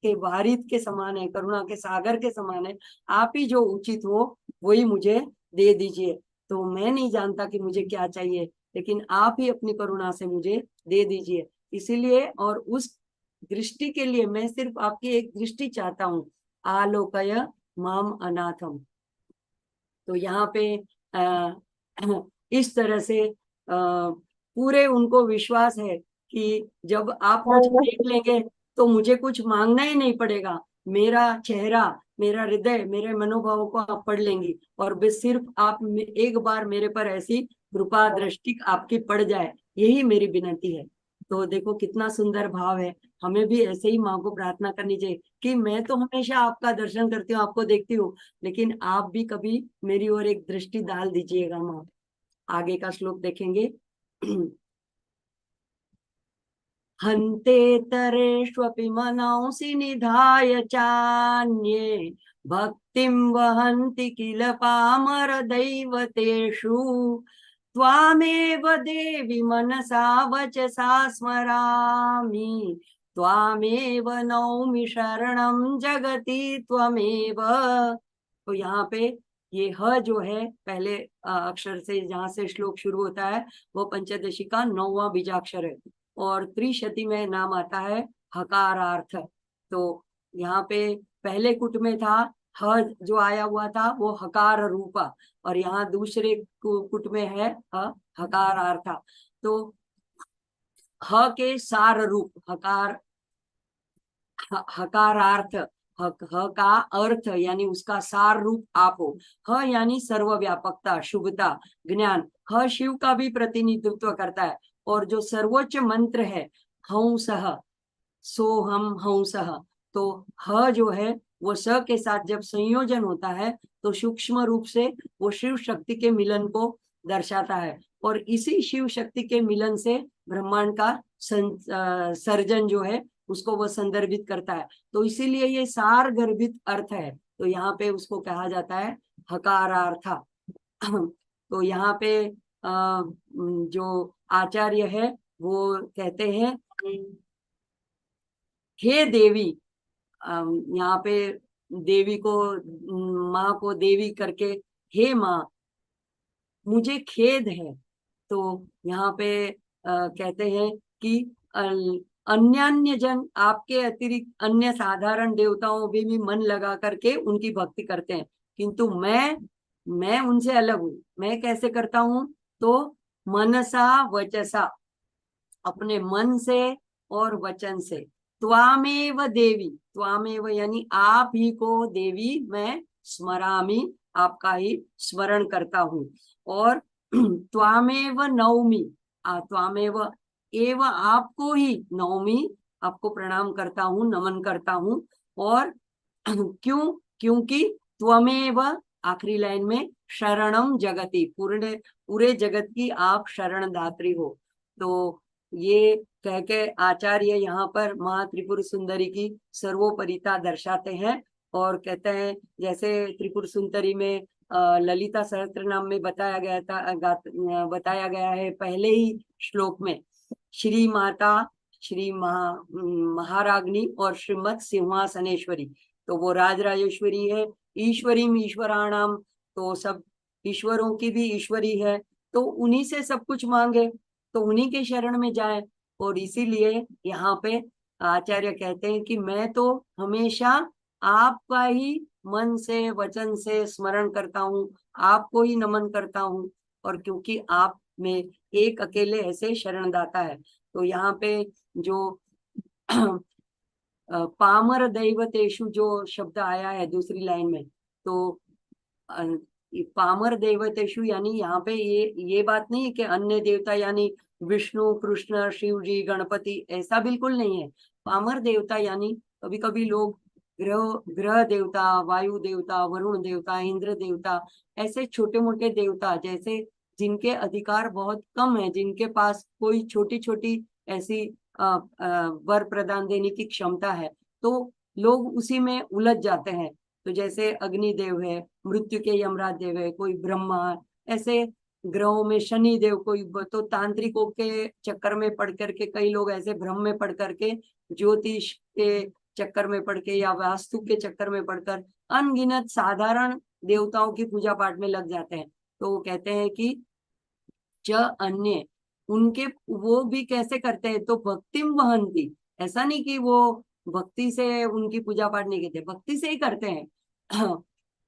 Speaker 5: के वारिध के समान है, करुणा के सागर के समान है, आप ही जो उचित हो वही मुझे दे दीजिए। तो मैं नहीं जानता कि मुझे क्या चाहिए, लेकिन आप ही अपनी करुणा से मुझे दे दीजिए। इसीलिए और उस दृष्टि के लिए मैं सिर्फ आपकी एक दृष्टि चाहता हूँ, आलोकय माम अनाथम। तो यहाँ पे इस तरह से पूरे उनको विश्वास है कि जब आप मुझे देख लेंगे तो मुझे कुछ मांगना ही नहीं पड़ेगा, मेरा चेहरा, मेरा हृदय, मेरे मनोभावों को आप पढ़ लेंगी और बस सिर्फ आप एक बार मेरे पर ऐसी कृपा दृष्टि आपकी पड़ जाए, यही मेरी विनती है। तो देखो कितना सुंदर भाव है। हमें भी ऐसे ही माँ को प्रार्थना करनी चाहिए कि मैं तो हमेशा आपका दर्शन करती हूँ, आपको देखती हूँ, लेकिन आप भी कभी मेरी ओर एक दृष्टि डाल दीजिएगा माँ। आगे का श्लोक देखेंगे। हन्ते तरेष्वपि मनंसि निधाय चान्ये भक्तिं वहन्ति किल पामर दैवतेषु त्वामेव देवि मनसा वचसा स्मरामि त्वामेव नौमि शरणं जगति त्वमेव। तो यहाँ पे ये ह जो है पहले अक्षर से जहाँ से श्लोक शुरू होता है वो पंचदशी का 9वां बीजाक्षर है और त्रिशती में नाम आता है हकारार्थ। तो यहाँ पे पहले कुट में था ह जो आया हुआ था वो हकार रूपा और यहाँ दूसरे कुट में है हकारार्थ। तो ह के सार रूप हकार, हकारार्थ, ह का अर्थ यानी उसका सार रूप आप हो। ह यानी सर्वव्यापकता, शुभता, ज्ञान। ह शिव का भी प्रतिनिधित्व करता है और जो सर्वोच्च मंत्र है हंसः, सोहम हंसः, तो ह जो है वो स के साथ जब संयोजन होता है तो सूक्ष्म रूप से वो शिव शक्ति के मिलन को दर्शाता है और इसी शिव शक्ति के मिलन से ब्रह्मांड का सर्जन जो है उसको वो संदर्भित करता है। तो इसीलिए ये सार गर्भित अर्थ है, तो यहाँ पे उसको कहा जाता है हकारार्थ। तो यहाँ पे जो आचार्य है वो कहते हैं हे देवी, यहाँ पे देवी को, माँ को देवी करके, हे माँ मुझे खेद है। तो यहाँ पे कहते हैं कि अन्य जन आपके अतिरिक्त अन्य साधारण देवताओं भी मन लगा करके उनकी भक्ति करते हैं, किंतु मैं उनसे अलग हूँ। मैं कैसे करता हूँ? तो मनसा वचसा, अपने मन से और वचन से। त्वामेव देवी, त्वामेव यानी आप ही को देवी मैं स्मरामि, आपका ही स्मरण करता हूँ। और त्वामेव नौमि, त्वामेव एव आपको ही नौमि, आपको प्रणाम करता हूँ, नमन करता हूँ। और क्योंकि त्वमेव आखिरी लाइन में शरणम जगति, पूरे जगत की आप शरण दात्री हो। तो ये कह के आचार्य यहाँ पर माँ त्रिपुर सुंदरी की सर्वोपरिता दर्शाते हैं और कहते हैं जैसे त्रिपुर सुंदरी में ललिता सहस्त्रनाम में बताया गया है पहले ही श्लोक में, श्री माता, श्री महाराग्नि और श्रीमद सिंहासनेश्वरी, तो वो राजराजेश्वरी है। ईश्वरी ईश्वराणाम, तो सब ईश्वरों की भी ईश्वरी है, तो उन्हीं से सब कुछ मांगे, तो उन्हीं के शरण में जाए। और इसीलिए यहाँ पे आचार्य कहते हैं कि मैं तो हमेशा आपका ही मन से वचन से स्मरण करता हूँ, आपको ही नमन करता हूँ, और क्योंकि आप में एक अकेले ऐसे शरणदाता है। तो यहाँ पे जो पामर दैवतेषु जो शब्द आया है दूसरी लाइन में, तो पामर देवतेषु यानी यहाँ पे ये बात नहीं है कि अन्य देवता यानी विष्णु, कृष्ण, शिव जी, गणपति, ऐसा बिल्कुल नहीं है। पामर देवता यानी कभी कभी लोग ग्रह देवता, वायु देवता, वरुण देवता, इंद्र देवता, ऐसे छोटे मोटे देवता जैसे जिनके अधिकार बहुत कम है, जिनके पास कोई छोटी छोटी ऐसी वर प्रदान देने की क्षमता है, तो लोग उसी में उलझ जाते हैं। तो जैसे अग्निदेव है, मृत्यु के यमराज देव है, कोई ब्रह्मा, ऐसे ग्रहों में शनि देव, कोई तो तांत्रिकों के चक्कर में पड़ करके कई लोग ऐसे भ्रम में पड़ करके, ज्योतिष के चक्कर में पड़ के या वास्तु के चक्कर में पड़कर अनगिनत साधारण देवताओं की पूजा पाठ में लग जाते हैं। तो वो कहते हैं कि च अन्य, उनके वो भी कैसे करते हैं, तो भक्तिम वहंती, ऐसा नहीं कि वो भक्ति से उनकी पूजा पाठ नहीं करते, भक्ति से ही करते हैं।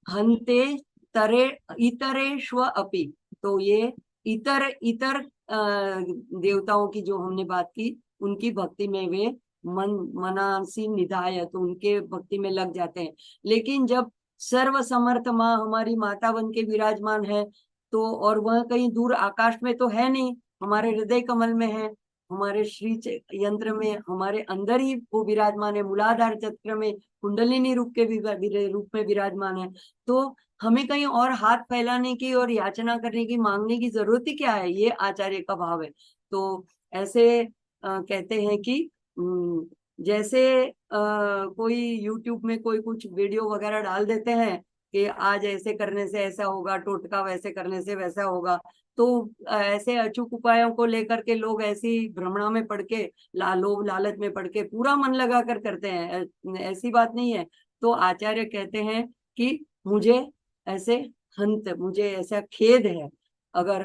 Speaker 5: हंते तरे इतरेश्व अपि, तो ये इतर इतर देवताओं की जो हमने बात की, उनकी भक्ति में वे मनासी निधाय, तो उनके भक्ति में लग जाते हैं। लेकिन जब सर्व समर्थ माँ हमारी माता बन के विराजमान है, तो और वह कहीं दूर आकाश में तो है नहीं, हमारे हृदय कमल में है, हमारे श्री यंत्र में, हमारे अंदर ही वो विराजमान है, मूलाधार चक्र में कुंडलिनी रूप के रूप में विराजमान है। तो हमें कहीं और हाथ फैलाने की और याचना करने की, मांगने की जरूरत ही क्या है, ये आचार्य का भाव है। तो ऐसे कहते हैं कि जैसे कोई यूट्यूब में कोई कुछ वीडियो वगैरह डाल देते हैं कि आज ऐसे करने से ऐसा होगा, टोटका वैसे करने से वैसा होगा, तो ऐसे अचूक उपायों को लेकर के लोग ऐसी भ्रमणा में पड़ के, लोभ लालच में पड़ के पूरा मन लगा कर करते हैं, ऐसी बात नहीं है। तो आचार्य कहते हैं कि मुझे ऐसे मुझे ऐसा खेद है अगर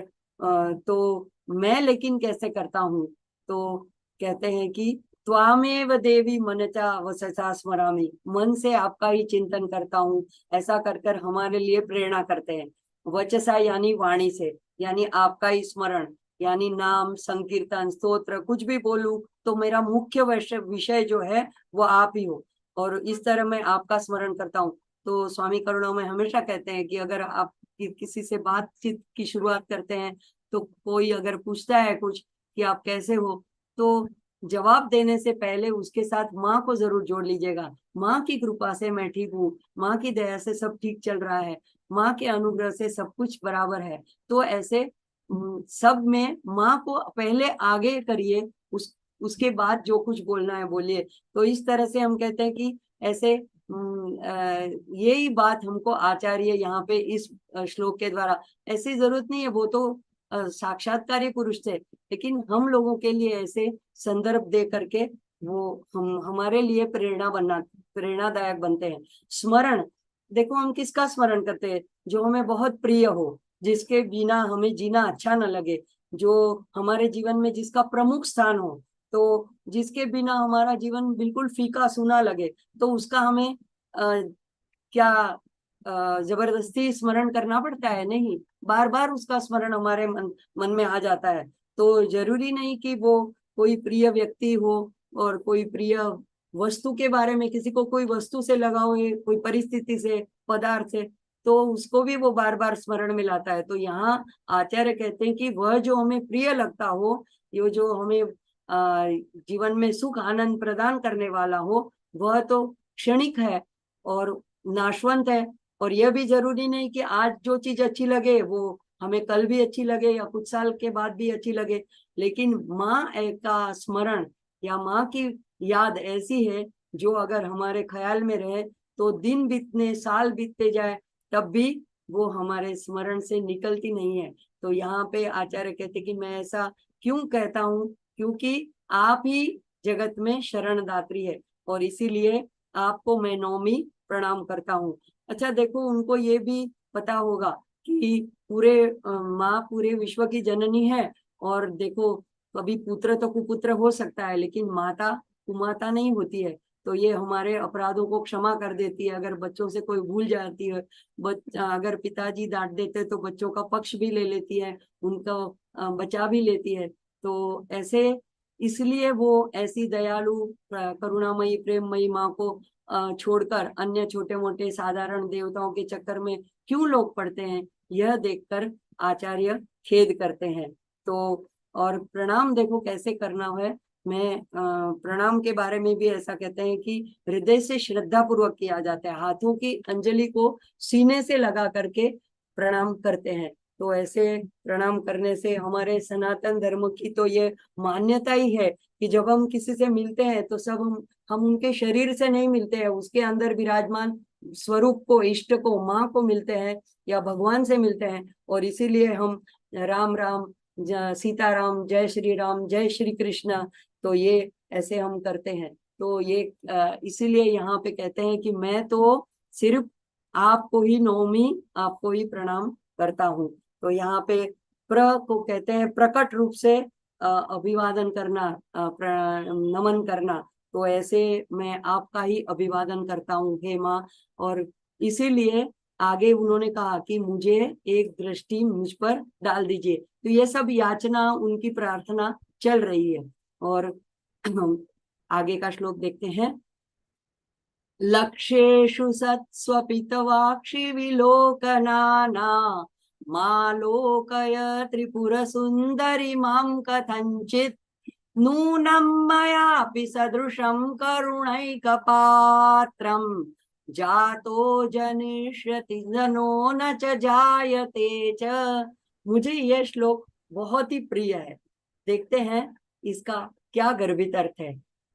Speaker 5: तो मैं लेकिन कैसे करता हूँ, तो कहते हैं कि त्वामेव देवी मनचा वससा स्मरामि, मन से आपका ही चिंतन करता हूँ, ऐसा कर कर हमारे लिए प्रेरणा करते हैं। वचसा यानी वाणी से, यानी आपका ही स्मरण, यानी नाम संकीर्तन स्तोत्र कुछ भी बोलूं तो मेरा मुख्य विषय जो है वो आप ही हो, और इस तरह मैं आपका स्मरण करता हूँ। तो स्वामी करुणा में हमेशा कहते हैं कि अगर आप किसी से बातचीत की शुरुआत करते हैं, तो कोई अगर पूछता है कुछ कि आप कैसे हो, तो जवाब देने से पहले उसके साथ माँ को जरूर जोड़ लीजिएगा। माँ की कृपा से मैं ठीक हूँ, माँ की दया से सब ठीक चल रहा है, माँ के अनुग्रह से सब कुछ बराबर है। तो ऐसे सब में माँ को पहले आगे करिए, उसके बाद जो कुछ बोलना है बोलिए। तो इस तरह से हम कहते हैं कि ऐसे यही बात हमको आचार्य यहाँ पे इस श्लोक के द्वारा, ऐसी जरूरत नहीं है, वो तो साक्षात्कारी पुरुष थे, लेकिन हम लोगों के लिए ऐसे संदर्भ दे करके वो हमारे लिए प्रेरणादायक बनते हैं। स्मरण, देखो हम किसका स्मरण करते हैं, जो हमें बहुत प्रिय हो, जिसके बिना हमें जीना अच्छा न लगे, जो हमारे जीवन में जिसका प्रमुख स्थान हो, तो जिसके बिना हमारा जीवन बिल्कुल फीका सूना लगे, तो उसका हमें क्या जबरदस्ती स्मरण करना पड़ता है? नहीं, बार बार उसका स्मरण हमारे मन में आ जाता है। तो जरूरी नहीं कि वो कोई प्रिय व्यक्ति हो और कोई प्रिय वस्तु के बारे में, किसी को कोई वस्तु से लगाव है, कोई परिस्थिति से, पदार्थ से, तो उसको भी वो बार बार स्मरण में लाता है। तो यहाँ आचार्य कहते हैं कि वह जो हमें प्रिय लगता हो, ये जो हमें जीवन में सुख आनंद प्रदान करने वाला हो, वह तो क्षणिक है और नाशवंत है। और यह भी जरूरी नहीं कि आज जो चीज अच्छी लगे वो हमें कल भी अच्छी लगे या कुछ साल के बाद भी अच्छी लगे, लेकिन माँ का स्मरण या माँ की याद ऐसी है जो अगर हमारे ख्याल में रहे तो दिन बीतने साल बीतते जाए तब भी वो हमारे स्मरण से निकलती नहीं है। तो यहाँ पे आचार्य कहते कि मैं ऐसा क्यों कहता हूँ, क्योंकि आप ही जगत में शरणदात्री है और इसीलिए आपको मैं नौमी प्रणाम करता हूँ। अच्छा देखो, उनको ये भी पता होगा कि माँ पूरे विश्व की जननी है, और देखो कभी पुत्र तो कुपुत्र हो सकता है, लेकिन माता कुमाता नहीं होती है। तो ये हमारे अपराधों को क्षमा कर देती है, अगर बच्चों से कोई भूल जाती है, अगर पिताजी डांट देते तो बच्चों का पक्ष भी ले लेती है, उनका बचा भी लेती है। तो ऐसे इसलिए वो ऐसी दयालु करुणामयी प्रेममयी माँ को छोड़कर अन्य छोटे मोटे साधारण देवताओं के चक्कर में क्यों लोग पड़ते हैं, यह देखकर आचार्य खेद करते हैं। तो और प्रणाम देखो कैसे करना है, मैं प्रणाम के बारे में भी ऐसा कहते हैं कि हृदय से श्रद्धा पूर्वक किया जाता है, हाथों की अंजलि को सीने से लगा करके प्रणाम करते हैं। तो ऐसे प्रणाम करने से हमारे सनातन धर्म की तो ये मान्यता ही है कि जब हम किसी से मिलते हैं तो सब हम उनके शरीर से नहीं मिलते हैं, उसके अंदर विराजमान स्वरूप को, इष्ट को, माँ को मिलते हैं या भगवान से मिलते हैं। और इसीलिए हम राम राम, सीताराम, जय श्री राम, जय श्री कृष्ण, तो ये ऐसे हम करते हैं। तो ये इसीलिए यहाँ पे कहते हैं कि मैं तो सिर्फ आपको ही नौमी, आपको ही प्रणाम करता हूँ। तो यहाँ पे प्र को कहते हैं प्रकट रूप से अभिवादन करना, नमन करना। तो ऐसे मैं आपका ही अभिवादन करता हूँ हे माँ। और इसीलिए आगे उन्होंने कहा कि मुझे एक दृष्टि मुझ पर डाल दीजिए। तो ये सब याचना, उनकी प्रार्थना चल रही है। और आगे का श्लोक देखते हैं। लक्ष्येषु सत्स्वपितवाक्षि विलोकनाना मालोकय त्रिपुर सुंदरी मां कथंचित नूनं मयापि सदृशं करुणैकपात्रं जातो जनिष्यति जनो न च जायते च। मुझे यह श्लोक बहुत ही प्रिय है। देखते हैं इसका क्या गर्भित अर्थ है।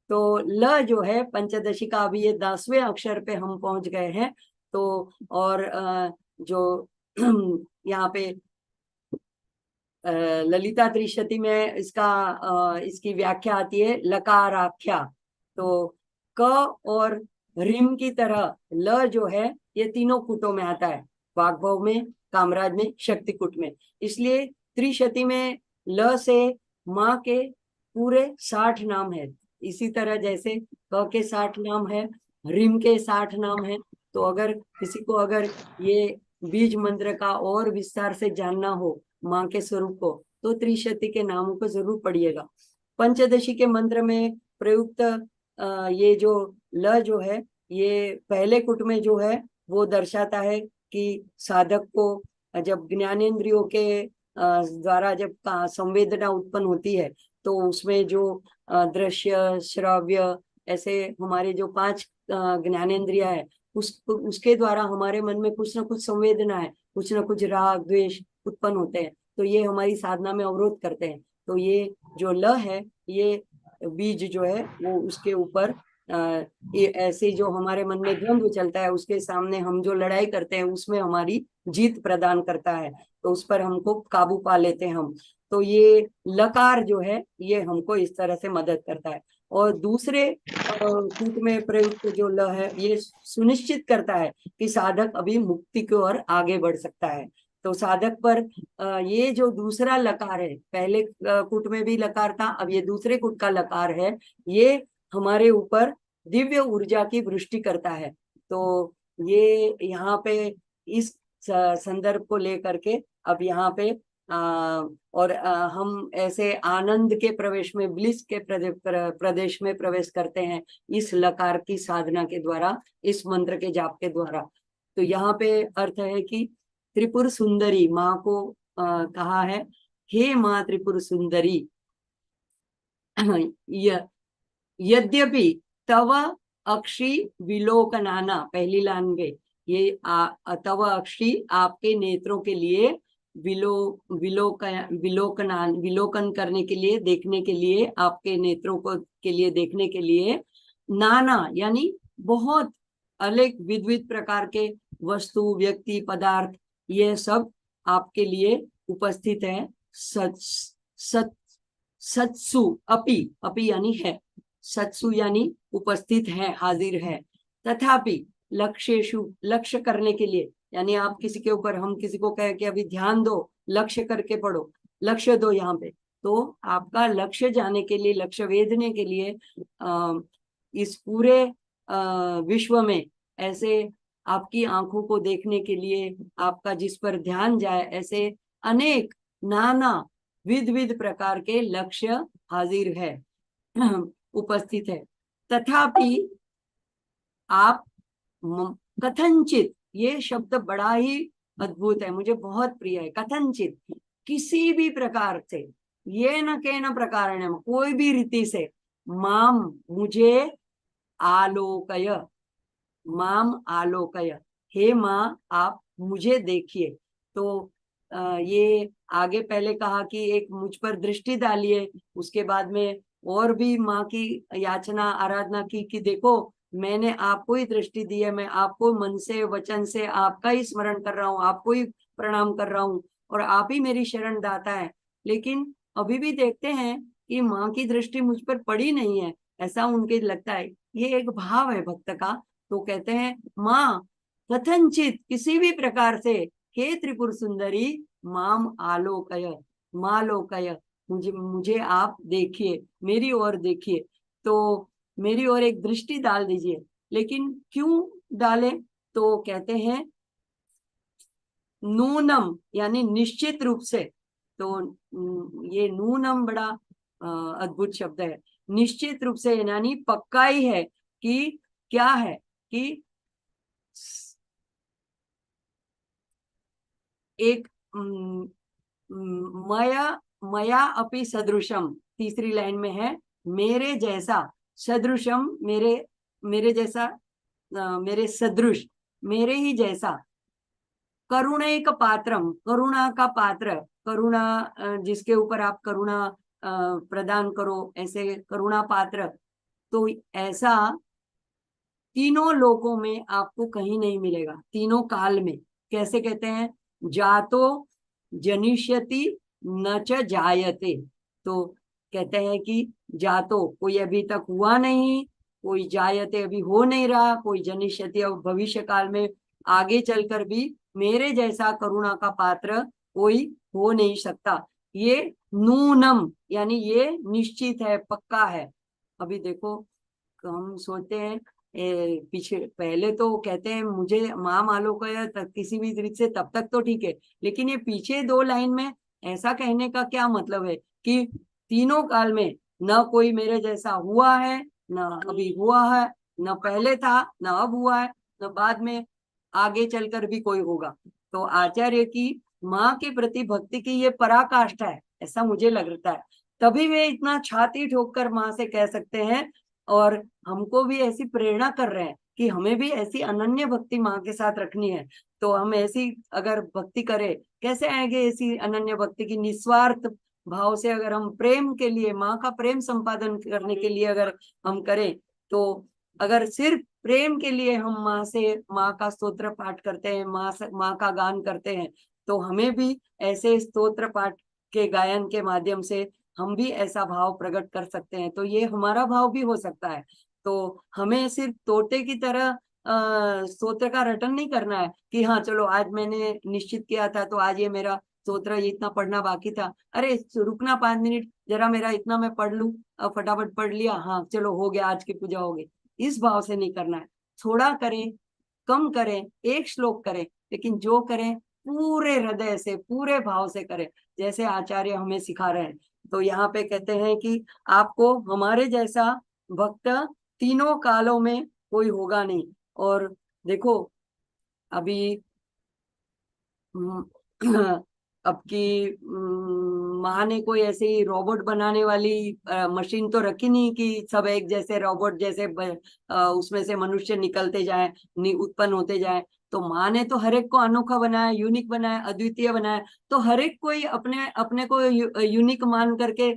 Speaker 5: तो ल जो है पंचदशी का, अभी ये 10वें अक्षर पे हम पहुंच गए हैं। तो और जो यहाँ पे ललिता त्रिशती में इसकी व्याख्या आती है लकाराख्या। तो क और रिम की तरह ल जो है ये तीनों कुटों में आता है, वाग्भव में, कामराज में, शक्ति कुट में। इसलिए त्रिशती में ल से माँ के पूरे 60 नाम है। इसी तरह जैसे क के 60 नाम है, रिम के 60 नाम है। तो अगर किसी को अगर ये बीज मंत्र का और विस्तार से जानना हो माँ के स्वरूप को, तो त्रिशती के नामों को जरूर पढ़िएगा। पंचदशी के मंत्र में प्रयुक्त ये जो ल जो है, ये पहले कुट में जो है वो दर्शाता है कि साधक को जब ज्ञानेंद्रियों के द्वारा जब संवेदना उत्पन्न होती है, तो उसमें जो दृश्य, श्रव्य, ऐसे हमारे जो 5 ज्ञानेंद्रिया है, उसके द्वारा हमारे मन में कुछ ना कुछ संवेदना है, कुछ ना कुछ राग द्वेष उत्पन्न होते हैं। तो ये हमारी साधना में अवरोध करते हैं। तो ये जो ल है, ये बीज जो है वो उसके ऊपर ऐसे जो हमारे मन में द्वंद्व चलता है, उसके सामने हम जो लड़ाई करते हैं उसमें हमारी जीत प्रदान करता है। तो उस पर हमको काबू पा लेते हैं हम। तो ये लकार जो है ये हमको इस तरह से मदद करता है। और दूसरे कूट में प्रयुक्त जो ल है, ये सुनिश्चित करता है कि साधक अभी मुक्ति की ओर आगे बढ़ सकता है। तो साधक पर ये जो दूसरा लकार है, पहले कूट में भी लकार था, अब ये दूसरे कूट का लकार है, ये हमारे ऊपर दिव्य ऊर्जा की वृष्टि करता है। तो ये यहाँ पे इस संदर्भ को लेकर के अब यहाँ पे और हम ऐसे आनंद के प्रवेश में, ब्लिस के प्रदेश में प्रवेश करते हैं इस लकार की साधना के द्वारा, इस मंत्र के जाप के द्वारा। तो यहाँ पे अर्थ है कि त्रिपुर सुंदरी माँ को कहा है, हे माँ त्रिपुर सुंदरी, यद्यपि तव अक्षी विलोकनाना, पहली लाइन में ये तव अक्षी आपके नेत्रों के लिए, विलोकन करने के लिए, देखने के लिए, आपके नेत्रों को के लिए देखने के लिए, नाना यानी बहुत अलग विविध प्रकार के वस्तु, व्यक्ति, पदार्थ, ये सब आपके लिए उपस्थित है। सत्सु अपि, अपि यानी है, सत्सु यानी उपस्थित है, हाजिर है। तथापि लक्ष्येषु, लक्ष्य करने के लिए, यानी आप किसी के ऊपर, हम किसी को कहे कि अभी ध्यान दो, लक्ष्य करके पढ़ो, लक्ष्य दो यहाँ पे, तो आपका लक्ष्य जाने के लिए, लक्ष्य वेधने के लिए इस पूरे विश्व में ऐसे आपकी आंखों को देखने के लिए, आपका जिस पर ध्यान जाए, ऐसे अनेक नाना विध प्रकार के लक्ष्य हाजिर है, उपस्थित है। तथापि आप कथनचित, ये शब्द बड़ा ही अद्भुत है, मुझे बहुत प्रिय है। कथनचित, किसी भी प्रकार से, ये न के न प्रकार, कोई भी रीति से माम मुझे आलोकय, माम आलोकय, हे माँ आप मुझे देखिए। तो ये आगे पहले कहा कि एक मुझ पर दृष्टि डालिए, उसके बाद में और भी माँ की याचना आराधना की कि देखो मैंने आपको ही दृष्टि दी है, मैं आपको मन से वचन से आपका ही स्मरण कर रहा हूँ, आपको ही प्रणाम कर रहा हूँ और आप ही मेरी शरण दाता है। लेकिन अभी भी देखते हैं कि माँ की दृष्टि मुझ पर पड़ी नहीं है, ऐसा उनके लगता है। ये एक भाव है भक्त का। तो कहते हैं माँ कथनचित किसी भी प्रकार से, हे त्रिपुर सुंदरी माम आलोकय, मालोकय, मुझे मुझे आप देखिए, मेरी ओर देखिए, तो मेरी ओर एक दृष्टि डाल दीजिए। लेकिन क्यों डाले? तो कहते हैं नूनम यानी निश्चित रूप से। तो ये नूनम बड़ा अद्भुत शब्द है। निश्चित रूप से यानी पक्का ही है कि क्या है कि एक मया मया अपि सदृशम, तीसरी लाइन में है मेरे जैसा, सदृशम मेरे, मेरे जैसा, मेरे सदृश, मेरे ही जैसा, करुणैक पात्रम, करुणा का पात्र, करुणा जिसके ऊपर आप करुणा प्रदान करो, ऐसे करुणा पात्र। तो ऐसा तीनों लोकों में आपको कहीं नहीं मिलेगा, तीनों काल में। कैसे कहते हैं? जातो जनिष्यति न च जायते। तो कहते हैं कि जातो कोई अभी तक हुआ नहीं, कोई जायते अभी हो नहीं रहा, कोई जनिष्यति अब भविष्य काल में आगे चलकर भी मेरे जैसा करुणा का पात्र कोई हो नहीं सकता। ये नूनम यानी ये निश्चित है, पक्का है। अभी देखो हम सोचते हैं पीछे पहले तो कहते हैं मुझे माँ आलोक है किसी भी दृष्टि से, तब तक तो ठीक है। लेकिन ये पीछे दो लाइन में ऐसा कहने का क्या मतलब है कि तीनों काल में न कोई मेरे जैसा हुआ है, न अभी हुआ है, न पहले था, न अब हुआ है, न बाद में आगे चलकर भी कोई होगा। तो आचार्य की माँ के प्रति भक्ति की ये पराकाष्ठा है, ऐसा मुझे लगता है। तभी वे इतना छाती ठोक कर माँ से कह सकते हैं और हमको भी ऐसी प्रेरणा कर रहे हैं कि हमें भी ऐसी अनन्य भक्ति माँ के साथ रखनी है। तो हम ऐसी अगर भक्ति करें, कैसे आएंगे ऐसी अनन्य भक्ति की? निस्वार्थ भाव से अगर हम प्रेम के लिए, माँ का प्रेम संपादन करने के लिए अगर हम करें, तो अगर सिर्फ प्रेम के लिए हम माँ से, माँ का स्तोत्र पाठ करते हैं, माँ का गान करते हैं, तो हमें भी ऐसे स्तोत्र पाठ के गायन के माध्यम से हम भी ऐसा भाव प्रकट कर सकते हैं। तो ये हमारा भाव भी हो सकता है। तो हमें सिर्फ तोते की तरह स्तोत्र का रटन नहीं करना है कि हाँ चलो आज मैंने निश्चित किया था तो आज ये मेरा स्तोत्र ये इतना पढ़ना बाकी था, अरे रुकना 5 मिनट जरा मेरा इतना मैं पढ़ लूं, फटाफट पढ़ लिया, हाँ चलो हो गया, आज की पूजा हो गई। इस भाव से नहीं करना है। थोड़ा करें, कम करें, एक श्लोक करें, लेकिन जो करें पूरे हृदय से, पूरे भाव से करें, जैसे आचार्य हमें सिखा रहे हैं। तो यहाँ पे कहते हैं कि आपको हमारे जैसा भक्त तीनों कालों में कोई होगा नहीं। और देखो अभी अब की माँ ने कोई ऐसी रोबोट बनाने वाली मशीन तो रखी नहीं कि सब एक जैसे रोबोट जैसे उसमें से मनुष्य निकलते जाए, उत्पन्न होते जाए। तो माँ ने तो हर एक को अनोखा बनाया, यूनिक बनाया, अद्वितीय बनाया। तो हर एक कोई अपने अपने को यूनिक मान करके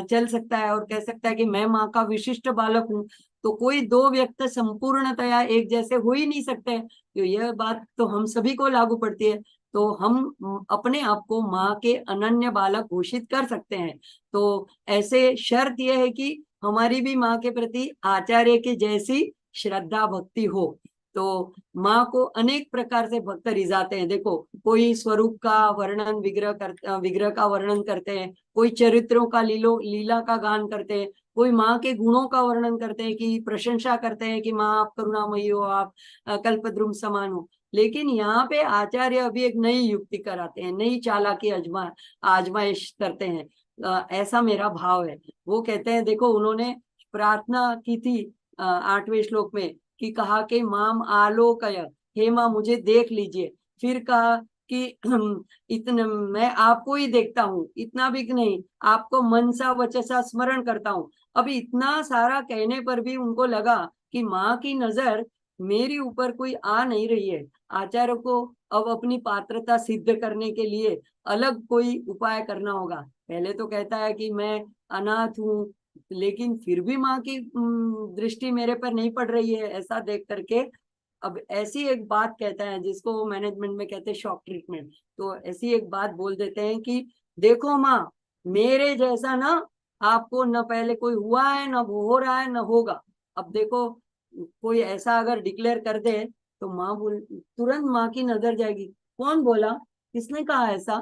Speaker 5: चल सकता है और कह सकता है कि मैं माँ का विशिष्ट बालक हूँ। तो कोई दो व्यक्ति संपूर्णतया एक जैसे हो ही नहीं सकते। तो यह बात तो हम सभी को लागू पड़ती है। तो हम अपने आप को माँ के अनन्य बालक घोषित कर सकते हैं। तो ऐसे शर्त यह है कि हमारी भी माँ के प्रति आचार्य के जैसी श्रद्धा भक्ति हो। तो माँ को अनेक प्रकार से भक्त रिझाते हैं। देखो कोई स्वरूप का वर्णन, विग्रह का वर्णन करते हैं, कोई चरित्रों का लीला का गान करते हैं, कोई माँ के गुणों का वर्णन करते हैं कि प्रशंसा करते हैं कि माँ आप करुणामयी हो, आप कल्पद्रुम समान हो। लेकिन यहाँ पे आचार्य अभी एक नई युक्ति कराते हैं, नई चालाकी आजमाइश करते हैं। ऐसा मेरा भाव है। वो कहते हैं देखो उन्होंने प्रार्थना की थी 8वें श्लोक में कि कहा कि माम आलोकय, हे माँ मुझे देख लीजिए। फिर कहा कि इतने मैं आपको ही देखता हूँ, इतना भी नहीं, आपको मनसा वचसा स्मरण करता हूँ। अब इतना सारा कहने पर भी उनको लगा कि माँ की नजर मेरी ऊपर कोई आ नहीं रही है। आचार्य को अब अपनी पात्रता सिद्ध करने के लिए अलग कोई उपाय करना होगा। पहले तो कहता है कि मैं अनाथ हूँ, लेकिन फिर भी माँ की दृष्टि मेरे पर नहीं पड़ रही है, ऐसा देख करके अब ऐसी एक बात कहता है जिसको मैनेजमेंट में कहते हैं शॉक ट्रीटमेंट। तो ऐसी एक बात बोल देते हैं कि देखो माँ, मेरे जैसा ना आपको न पहले कोई हुआ है, न हो रहा है, न होगा। अब देखो कोई ऐसा अगर डिक्लेयर कर दे तो माँ बोल, तुरंत माँ की नजर जाएगी, कौन बोला, किसने कहा ऐसा।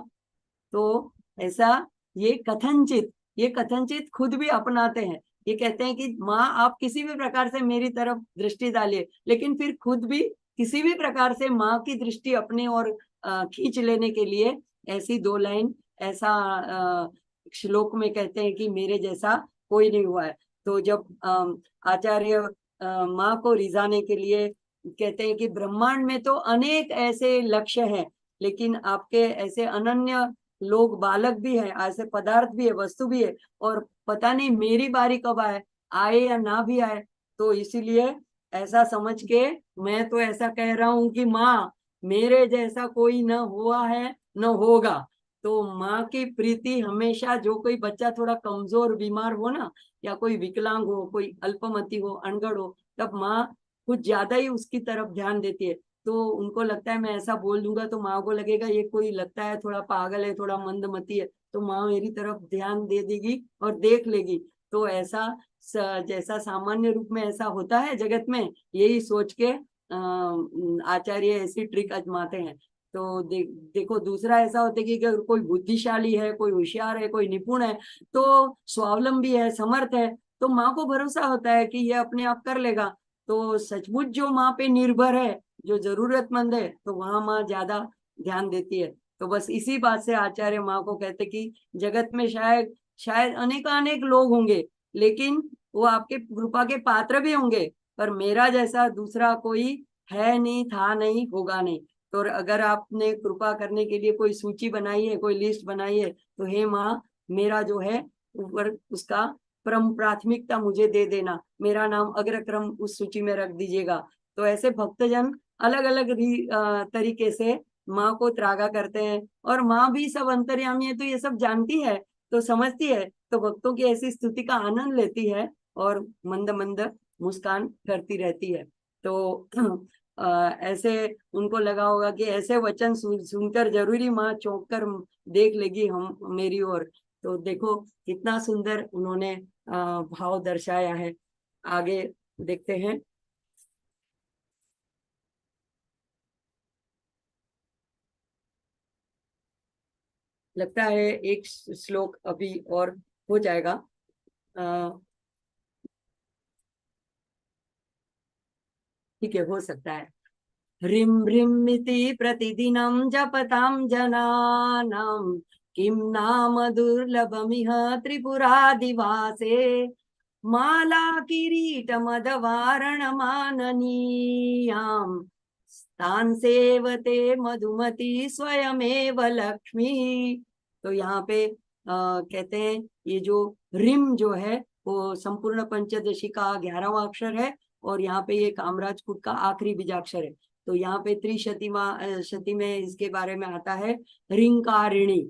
Speaker 5: तो ऐसा ये कथनचित खुद भी अपनाते हैं। ये कहते हैं कि माँ आप किसी भी प्रकार से मेरी तरफ दृष्टि डालिए, लेकिन फिर खुद भी किसी भी प्रकार से माँ की दृष्टि अपने और खींच लेने के लिए ऐसी 2 लाइन ऐसा श्लोक में कहते हैं कि मेरे जैसा कोई नहीं हुआ है। तो जब आचार्य माँ को रिझाने के लिए कहते हैं कि ब्रह्मांड में तो अनेक ऐसे लक्ष्य हैं, लेकिन आपके ऐसे अनन्य लोग, बालक भी है, ऐसे पदार्थ भी है, वस्तु भी है, और पता नहीं मेरी बारी कब आए या ना भी आए। तो इसीलिए ऐसा समझ के मैं तो ऐसा कह रहा हूँ कि माँ मेरे जैसा कोई न हुआ है न होगा। तो माँ की प्रीति हमेशा, जो कोई बच्चा थोड़ा कमजोर बीमार हो ना, या कोई विकलांग हो, कोई अल्पमति हो, अनगढ़ हो, तब माँ कुछ ज्यादा ही उसकी तरफ ध्यान देती है। तो उनको लगता है मैं ऐसा बोल दूंगा तो माँ को लगेगा ये कोई लगता है थोड़ा पागल है, थोड़ा मंदमती है, तो माँ मेरी तरफ ध्यान दे देगी और देख लेगी। तो ऐसा जैसा सामान्य रूप में ऐसा होता है जगत में, यही सोच के आचार्य ऐसी ट्रिक आजमाते हैं। तो देखो दूसरा ऐसा होता है कि अगर कोई बुद्धिशाली है, कोई होशियार है, कोई निपुण है, तो स्वावलंबी है, समर्थ है, तो माँ को भरोसा होता है कि ये अपने आप कर लेगा। तो सचमुच जो माँ पे निर्भर है, जो जरूरतमंद है, तो वहां माँ ज्यादा ध्यान देती है। तो बस इसी बात से आचार्य माँ को कहते कि जगत में शायद अनेक लोग होंगे, लेकिन वो आपके कृपा के पात्र भी होंगे, पर मेरा जैसा दूसरा कोई है नहीं, था नहीं, होगा नहीं। तो अगर आपने कृपा करने के लिए कोई सूची बनाई है, कोई लिस्ट बनाई है, तो हे माँ, मेरा जो है ऊपर उसका प्राथमिकता मुझे दे देना, मेरा नाम अग्रक्रम उस सूची में रख दीजिएगा। तो ऐसे भक्तजन अलग अलग तरीके से माँ को त्रागा करते हैं, और माँ भी सब अंतर्यामी है, तो ये सब जानती है, तो समझती है, तो भक्तों की ऐसी स्तुति का आनंद लेती है और मंद मंद मुस्कान करती रहती है। तो ऐसे उनको लगा होगा कि ऐसे वचन सुनकर जरूरी माँ चौंक कर देख लेगी हम मेरी ओर। तो देखो कितना सुंदर उन्होंने भाव दर्शाया है। आगे देखते हैं। लगता है एक श्लोक अभी और हो जाएगा। ठीक है, हो सकता है। ह्रीं ह्रीं इति प्रतिदिनं जपतां जनानां किं नाम दुर्लभमिह त्रिपुरादिवासे माला किरीटमदवारणमाननीयां तान् सेवते मधुमती स्वयमेव लक्ष्मी। तो यहाँ पे कहते हैं ये जो रिम जो है वो संपूर्ण पंचदशी का 11वां अक्षर है, और यहाँ पे ये कामराज कुट का आखिरी बीजाक्षर है। तो यहाँ पे शती में इसके बारे में आता है रिंकारिणी।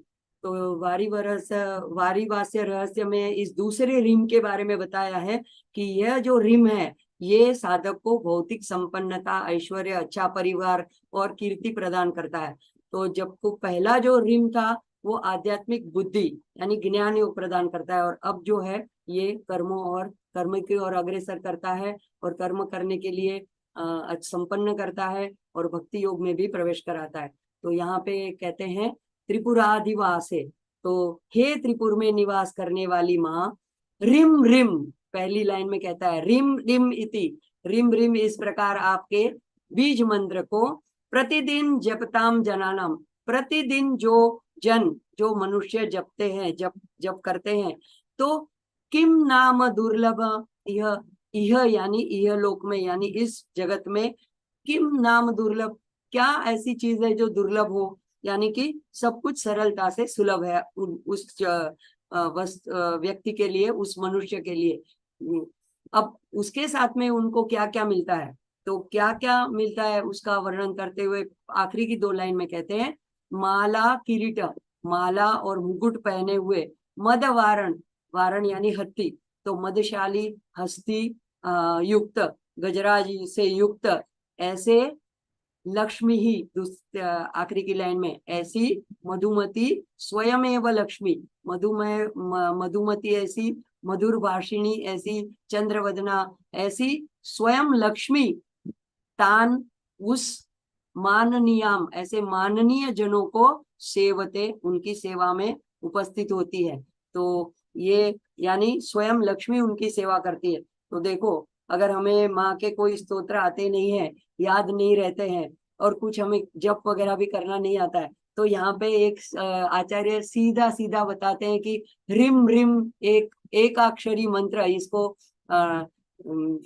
Speaker 5: तो वारीवास्य रहस्य में इस दूसरे रिम के बारे में बताया है कि यह जो रिम है ये साधक को भौतिक संपन्नता, ऐश्वर्य, अच्छा परिवार और कीर्ति प्रदान करता है। तो जबकि पहला जो रिम था वो आध्यात्मिक बुद्धि यानी ज्ञान योग प्रदान करता है, और अब जो है ये कर्म की ओर अग्रसर करता है, और कर्म करने के लिए संपन्न करता है, और भक्ति योग में भी प्रवेश कराता है। तो यहाँ पे कहते हैं त्रिपुराधिवास है, तो हे त्रिपुर में निवास करने वाली माँ, रिम रिम पहली लाइन में कहता है रिम रिम इति, रिम रिम इस प्रकार आपके बीज मंत्र को प्रतिदिन जपताम जनानाम, प्रतिदिन जो मनुष्य जपते हैं, जप करते हैं, तो किम नाम दुर्लभ, यह यानी यह लोक में यानी इस जगत में, किम नाम दुर्लभ, क्या ऐसी चीज है जो दुर्लभ हो, यानी कि सब कुछ सरलता से सुलभ है उस व्यक्ति के लिए, उस मनुष्य के लिए। अब उसके साथ में उनको क्या क्या मिलता है, तो क्या क्या मिलता है उसका वर्णन करते हुए आखिरी की 2 लाइन में कहते हैं, माला किरीट, माला और मुकुट पहने हुए, मद वारण, वारण यानी हत्ती, तो मदशाली हस्ती युक्त, गजराज से युक्त, ऐसे लक्ष्मी ही, आखिरी की लाइन में, ऐसी मधुमती स्वयमेव लक्ष्मी, मधुमती ऐसी, मधुर भाषिणी ऐसी, चंद्रवदना ऐसी स्वयं लक्ष्मी, तान उस माननीयाम, ऐसे माननीय जनों को सेवते, उनकी सेवा में उपस्थित होती है। तो ये यानी स्वयं लक्ष्मी उनकी सेवा करती है। तो देखो, अगर हमें माँ के कोई स्तोत्र आते नहीं है, याद नहीं रहते हैं, और कुछ हमें जप वगैरह भी करना नहीं आता है, तो यहाँ पे एक आचार्य सीधा सीधा बताते हैं कि रिम रिम, एक अक्षरी मंत्र, इसको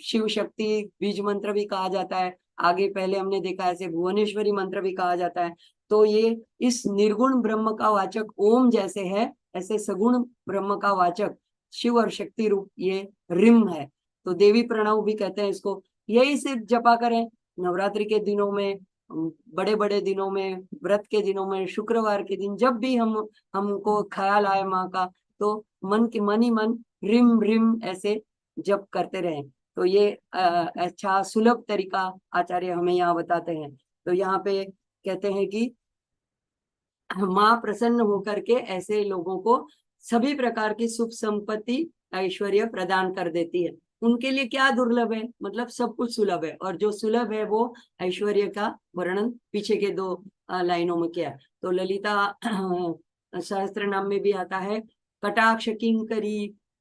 Speaker 5: शिव शक्ति बीज मंत्र भी कहा जाता है। आगे पहले हमने देखा ऐसे भुवनेश्वरी मंत्र भी कहा जाता है। तो ये इस निर्गुण ब्रह्म का वाचक ओम जैसे है, ऐसे सगुण ब्रह्म का वाचक शिव और शक्ति रूप ये रिम है। तो देवी प्रणव भी कहते हैं इसको। यही सिर्फ जपा करें नवरात्रि के दिनों में, बड़े बड़े दिनों में, व्रत के दिनों में, शुक्रवार के दिन, जब भी हमको ख्याल आए माँ का, तो मन ही मन रिम रिम ऐसे जप करते रहें। तो ये अच्छा सुलभ तरीका आचार्य हमें यहाँ बताते हैं। तो यहाँ पे कहते हैं कि माँ प्रसन्न होकर के ऐसे लोगों को सभी प्रकार की सुख संपत्ति ऐश्वर्य प्रदान कर देती है। उनके लिए क्या दुर्लभ है, मतलब सब कुछ सुलभ है, और जो सुलभ है वो ऐश्वर्य का वर्णन पीछे के 2 लाइनों में किया। तो ललिता सहस्त्र नाम में भी आता है, कटाक्ष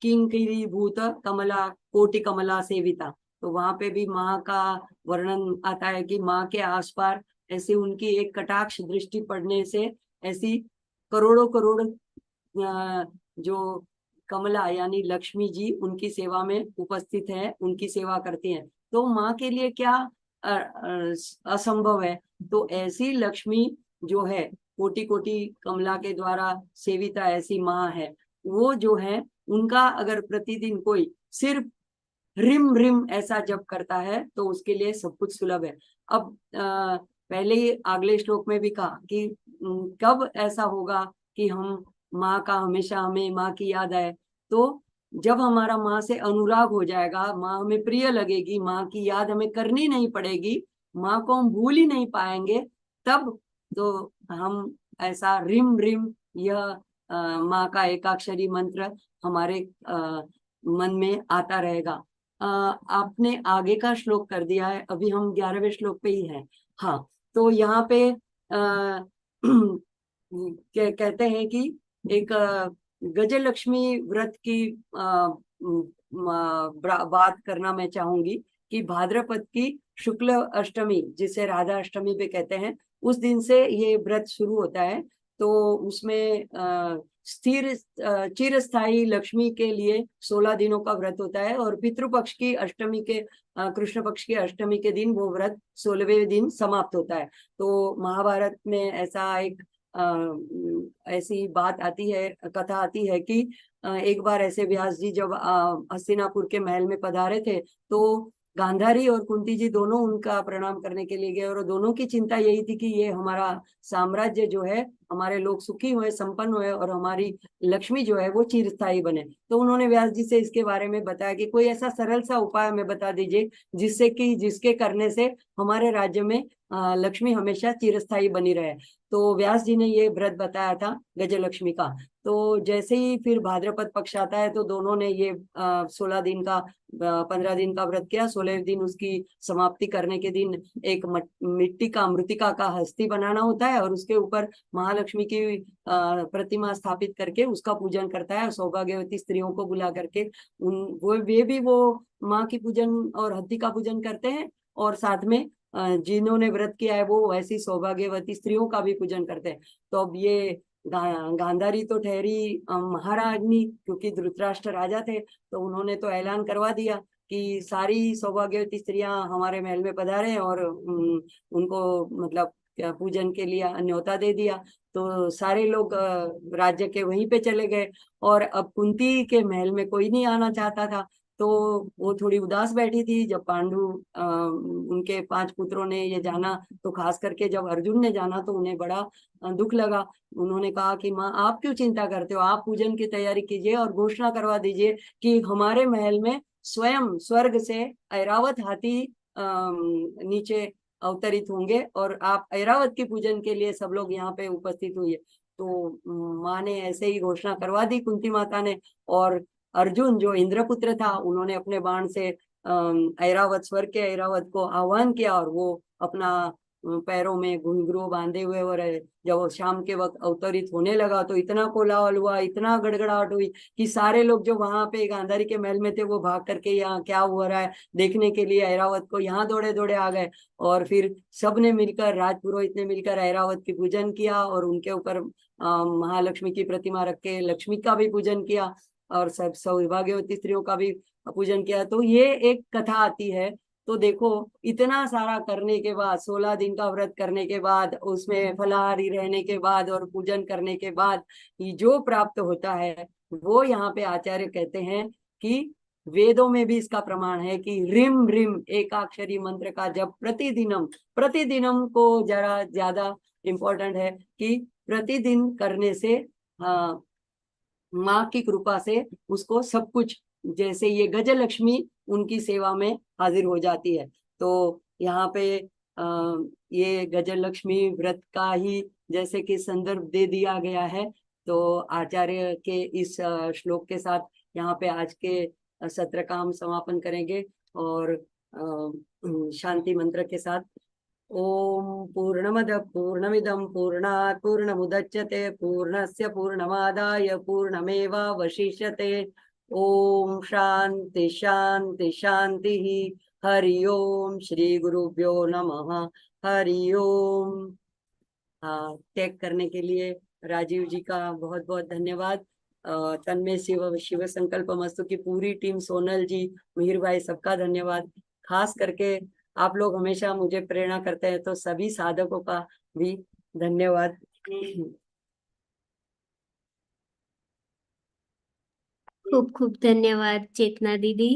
Speaker 5: किंकरी भूत कमला कोटि कमला सेविता। तो वहां पे भी माँ का वर्णन आता है कि माँ के आसपास ऐसी उनकी एक कटाक्ष दृष्टि पड़ने से ऐसी करोड़ों करोड़ जो कमला यानी लक्ष्मी जी उनकी सेवा में उपस्थित है, उनकी सेवा करती हैं। तो माँ के लिए क्या असंभव है। तो ऐसी लक्ष्मी जो है, कोटि कोटि कमला के द्वारा सेविता ऐसी माँ है, वो जो है उनका अगर प्रतिदिन कोई सिर्फ रिम रिम ऐसा जप करता है तो उसके लिए सब कुछ सुलभ है। अब पहले ही अगले श्लोक में भी कहा कि कब ऐसा होगा कि हम माँ का हमेशा हमें माँ की याद आए, तो जब हमारा माँ से अनुराग हो जाएगा, माँ हमें प्रिय लगेगी, माँ की याद हमें करनी नहीं पड़ेगी, माँ को हम भूल ही नहीं पाएंगे, तब तो हम ऐसा रिम रिम यह माँ का एकाक्षरी मंत्र हमारे मन में आता रहेगा। आपने आगे का श्लोक कर दिया है, अभी हम 11वें श्लोक पे ही हैं। हाँ, तो यहाँ पे कहते हैं कि एक गजलक्ष्मी व्रत की बात करना मैं चाहूंगी कि भाद्रपद की शुक्ल अष्टमी, जिसे राधा अष्टमी भी कहते हैं, उस दिन से ये व्रत शुरू होता है। तो उसमें स्थिर चिरस्थायी लक्ष्मी के लिए 16 दिनों का व्रत होता है, और पितृपक्ष की अष्टमी के कृष्ण पक्ष की अष्टमी के दिन वो व्रत 16वें दिन समाप्त होता है। तो महाभारत में ऐसा एक ऐसी बात आती है, कथा आती है कि एक बार ऐसे व्यास जी जब हस्तिनापुर के महल में पधारे थे, तो गांधारी और कुंती जी दोनों उनका प्रणाम करने के लिए गए, और दोनों की चिंता यही थी कि ये हमारा साम्राज्य जो है, हमारे लोग सुखी हुए, संपन्न हुए, और हमारी लक्ष्मी जो है वो चिरस्थायी बने। तो उन्होंने व्यास जी से इसके बारे में बताया कि कोई ऐसा सरल सा उपाय हमें बता दीजिए जिसके करने से हमारे राज्य में लक्ष्मी हमेशा चिरस्थायी बनी रहे। तो व्यास जी ने ये व्रत बताया था गजलक्ष्मी का। तो जैसे ही फिर भाद्रपद पक्ष आता है, तो दोनों ने ये 16 दिन का 15 दिन का व्रत किया। 16वें दिन उसकी समाप्ति करने के दिन एक मिट्टी का मृतिका का हस्ती बनाना होता है, और उसके ऊपर महालक्ष्मी की प्रतिमा स्थापित करके उसका पूजन करता है। सौभाग्यवती स्त्रियों को बुला करके वे भी वो माँ की पूजन और हस्ती का पूजन करते हैं, और साथ में जिन्होंने व्रत किया है वो ऐसी सौभाग्यवती स्त्रियों का भी पूजन करते हैं। तो अब ये गांधारी तो ठहरी महाराजनी, क्योंकि धृतराष्ट्र राजा थे, तो उन्होंने तो ऐलान करवा दिया कि सारी सौभाग्यवती स्त्रियां हमारे महल में पधारे और उनको मतलब पूजन के लिए न्योता दे दिया। तो सारे लोग राज्य के वहीं पे चले गए और अब कुंती के महल में कोई नहीं आना चाहता था। तो वो थोड़ी उदास बैठी थी। जब पांडु उनके 5 पुत्रों ने ये जाना, तो खास करके जब अर्जुन ने जाना तो उन्हें बड़ा दुख लगा। उन्होंने कहा कि माँ, आप क्यों चिंता करते हो, आप पूजन की तैयारी कीजिए और घोषणा करवा दीजिए कि हमारे महल में स्वयं स्वर्ग से ऐरावत हाथी नीचे अवतरित होंगे और आप ऐरावत की पूजन के लिए सब लोग यहाँ पे उपस्थित हुए। तो माँ ने ऐसे ही घोषणा करवा दी, कुंती माता ने। और अर्जुन जो इंद्रपुत्र था, उन्होंने अपने बाण से ऐरावत, स्वर्ग के ऐरावत को आह्वान किया और वो अपना पैरों में घुंघरू बांधे हुए, और जब वो शाम के वक्त अवतरित होने लगा तो इतना कोलाहल हुआ, इतना गड़गड़ाहट हुई कि सारे लोग जो वहां पे गांधारी के महल में थे वो भाग करके यहाँ क्या हो रहा है देखने के लिए ऐरावत को यहाँ दौड़े दौड़े आ गए। और फिर सबने मिलकर, राजपुरोहित ने मिलकर ऐरावत की पूजन किया और उनके ऊपर महालक्ष्मी की प्रतिमा रख के लक्ष्मी का भी पूजन किया और सब सौभाग्यवती स्त्रियों का भी पूजन किया। तो ये एक कथा आती है। तो देखो, इतना सारा करने के बाद, 16 दिन का व्रत करने के बाद, उसमें फलाहारी रहने के बाद और पूजन करने के बाद जो प्राप्त होता है, वो यहाँ पे आचार्य कहते हैं कि वेदों में भी इसका प्रमाण है कि रिम रिम एकाक्षरी मंत्र का जब प्रतिदिनम को जरा ज्यादा इम्पोर्टेंट है कि प्रतिदिन करने से माँ की कृपा से उसको सब कुछ, जैसे ये गजलक्ष्मी उनकी सेवा में हाजिर हो जाती है। तो यहाँ पे ये गजलक्ष्मी व्रत का ही जैसे कि संदर्भ दे दिया गया है। तो आचार्य के इस श्लोक के साथ यहाँ पे आज के सत्र का हम समापन करेंगे और शांति मंत्र के साथ। ओम पूर्णमद पूर्णमिदं पूर्णात् पूर्णमुदच्यते पूर्णस्य पूर्णमादाय पूर्णमेवावशिष्यते। ओम शांति शांति शांति। हरि ओम। श्री गुरुभ्यो नमः। हरि ओम। टैग करने के लिए राजीव जी का बहुत बहुत धन्यवाद। तन्मय शिव संकल्प मस्तु की पूरी टीम, सोनल जी, मिहिर भाई, सबका धन्यवाद। खास करके आप लोग हमेशा मुझे प्रेरणा करते हैं, तो सभी साधकों का भी धन्यवाद।
Speaker 4: खूब खूब धन्यवाद चेतना दीदी।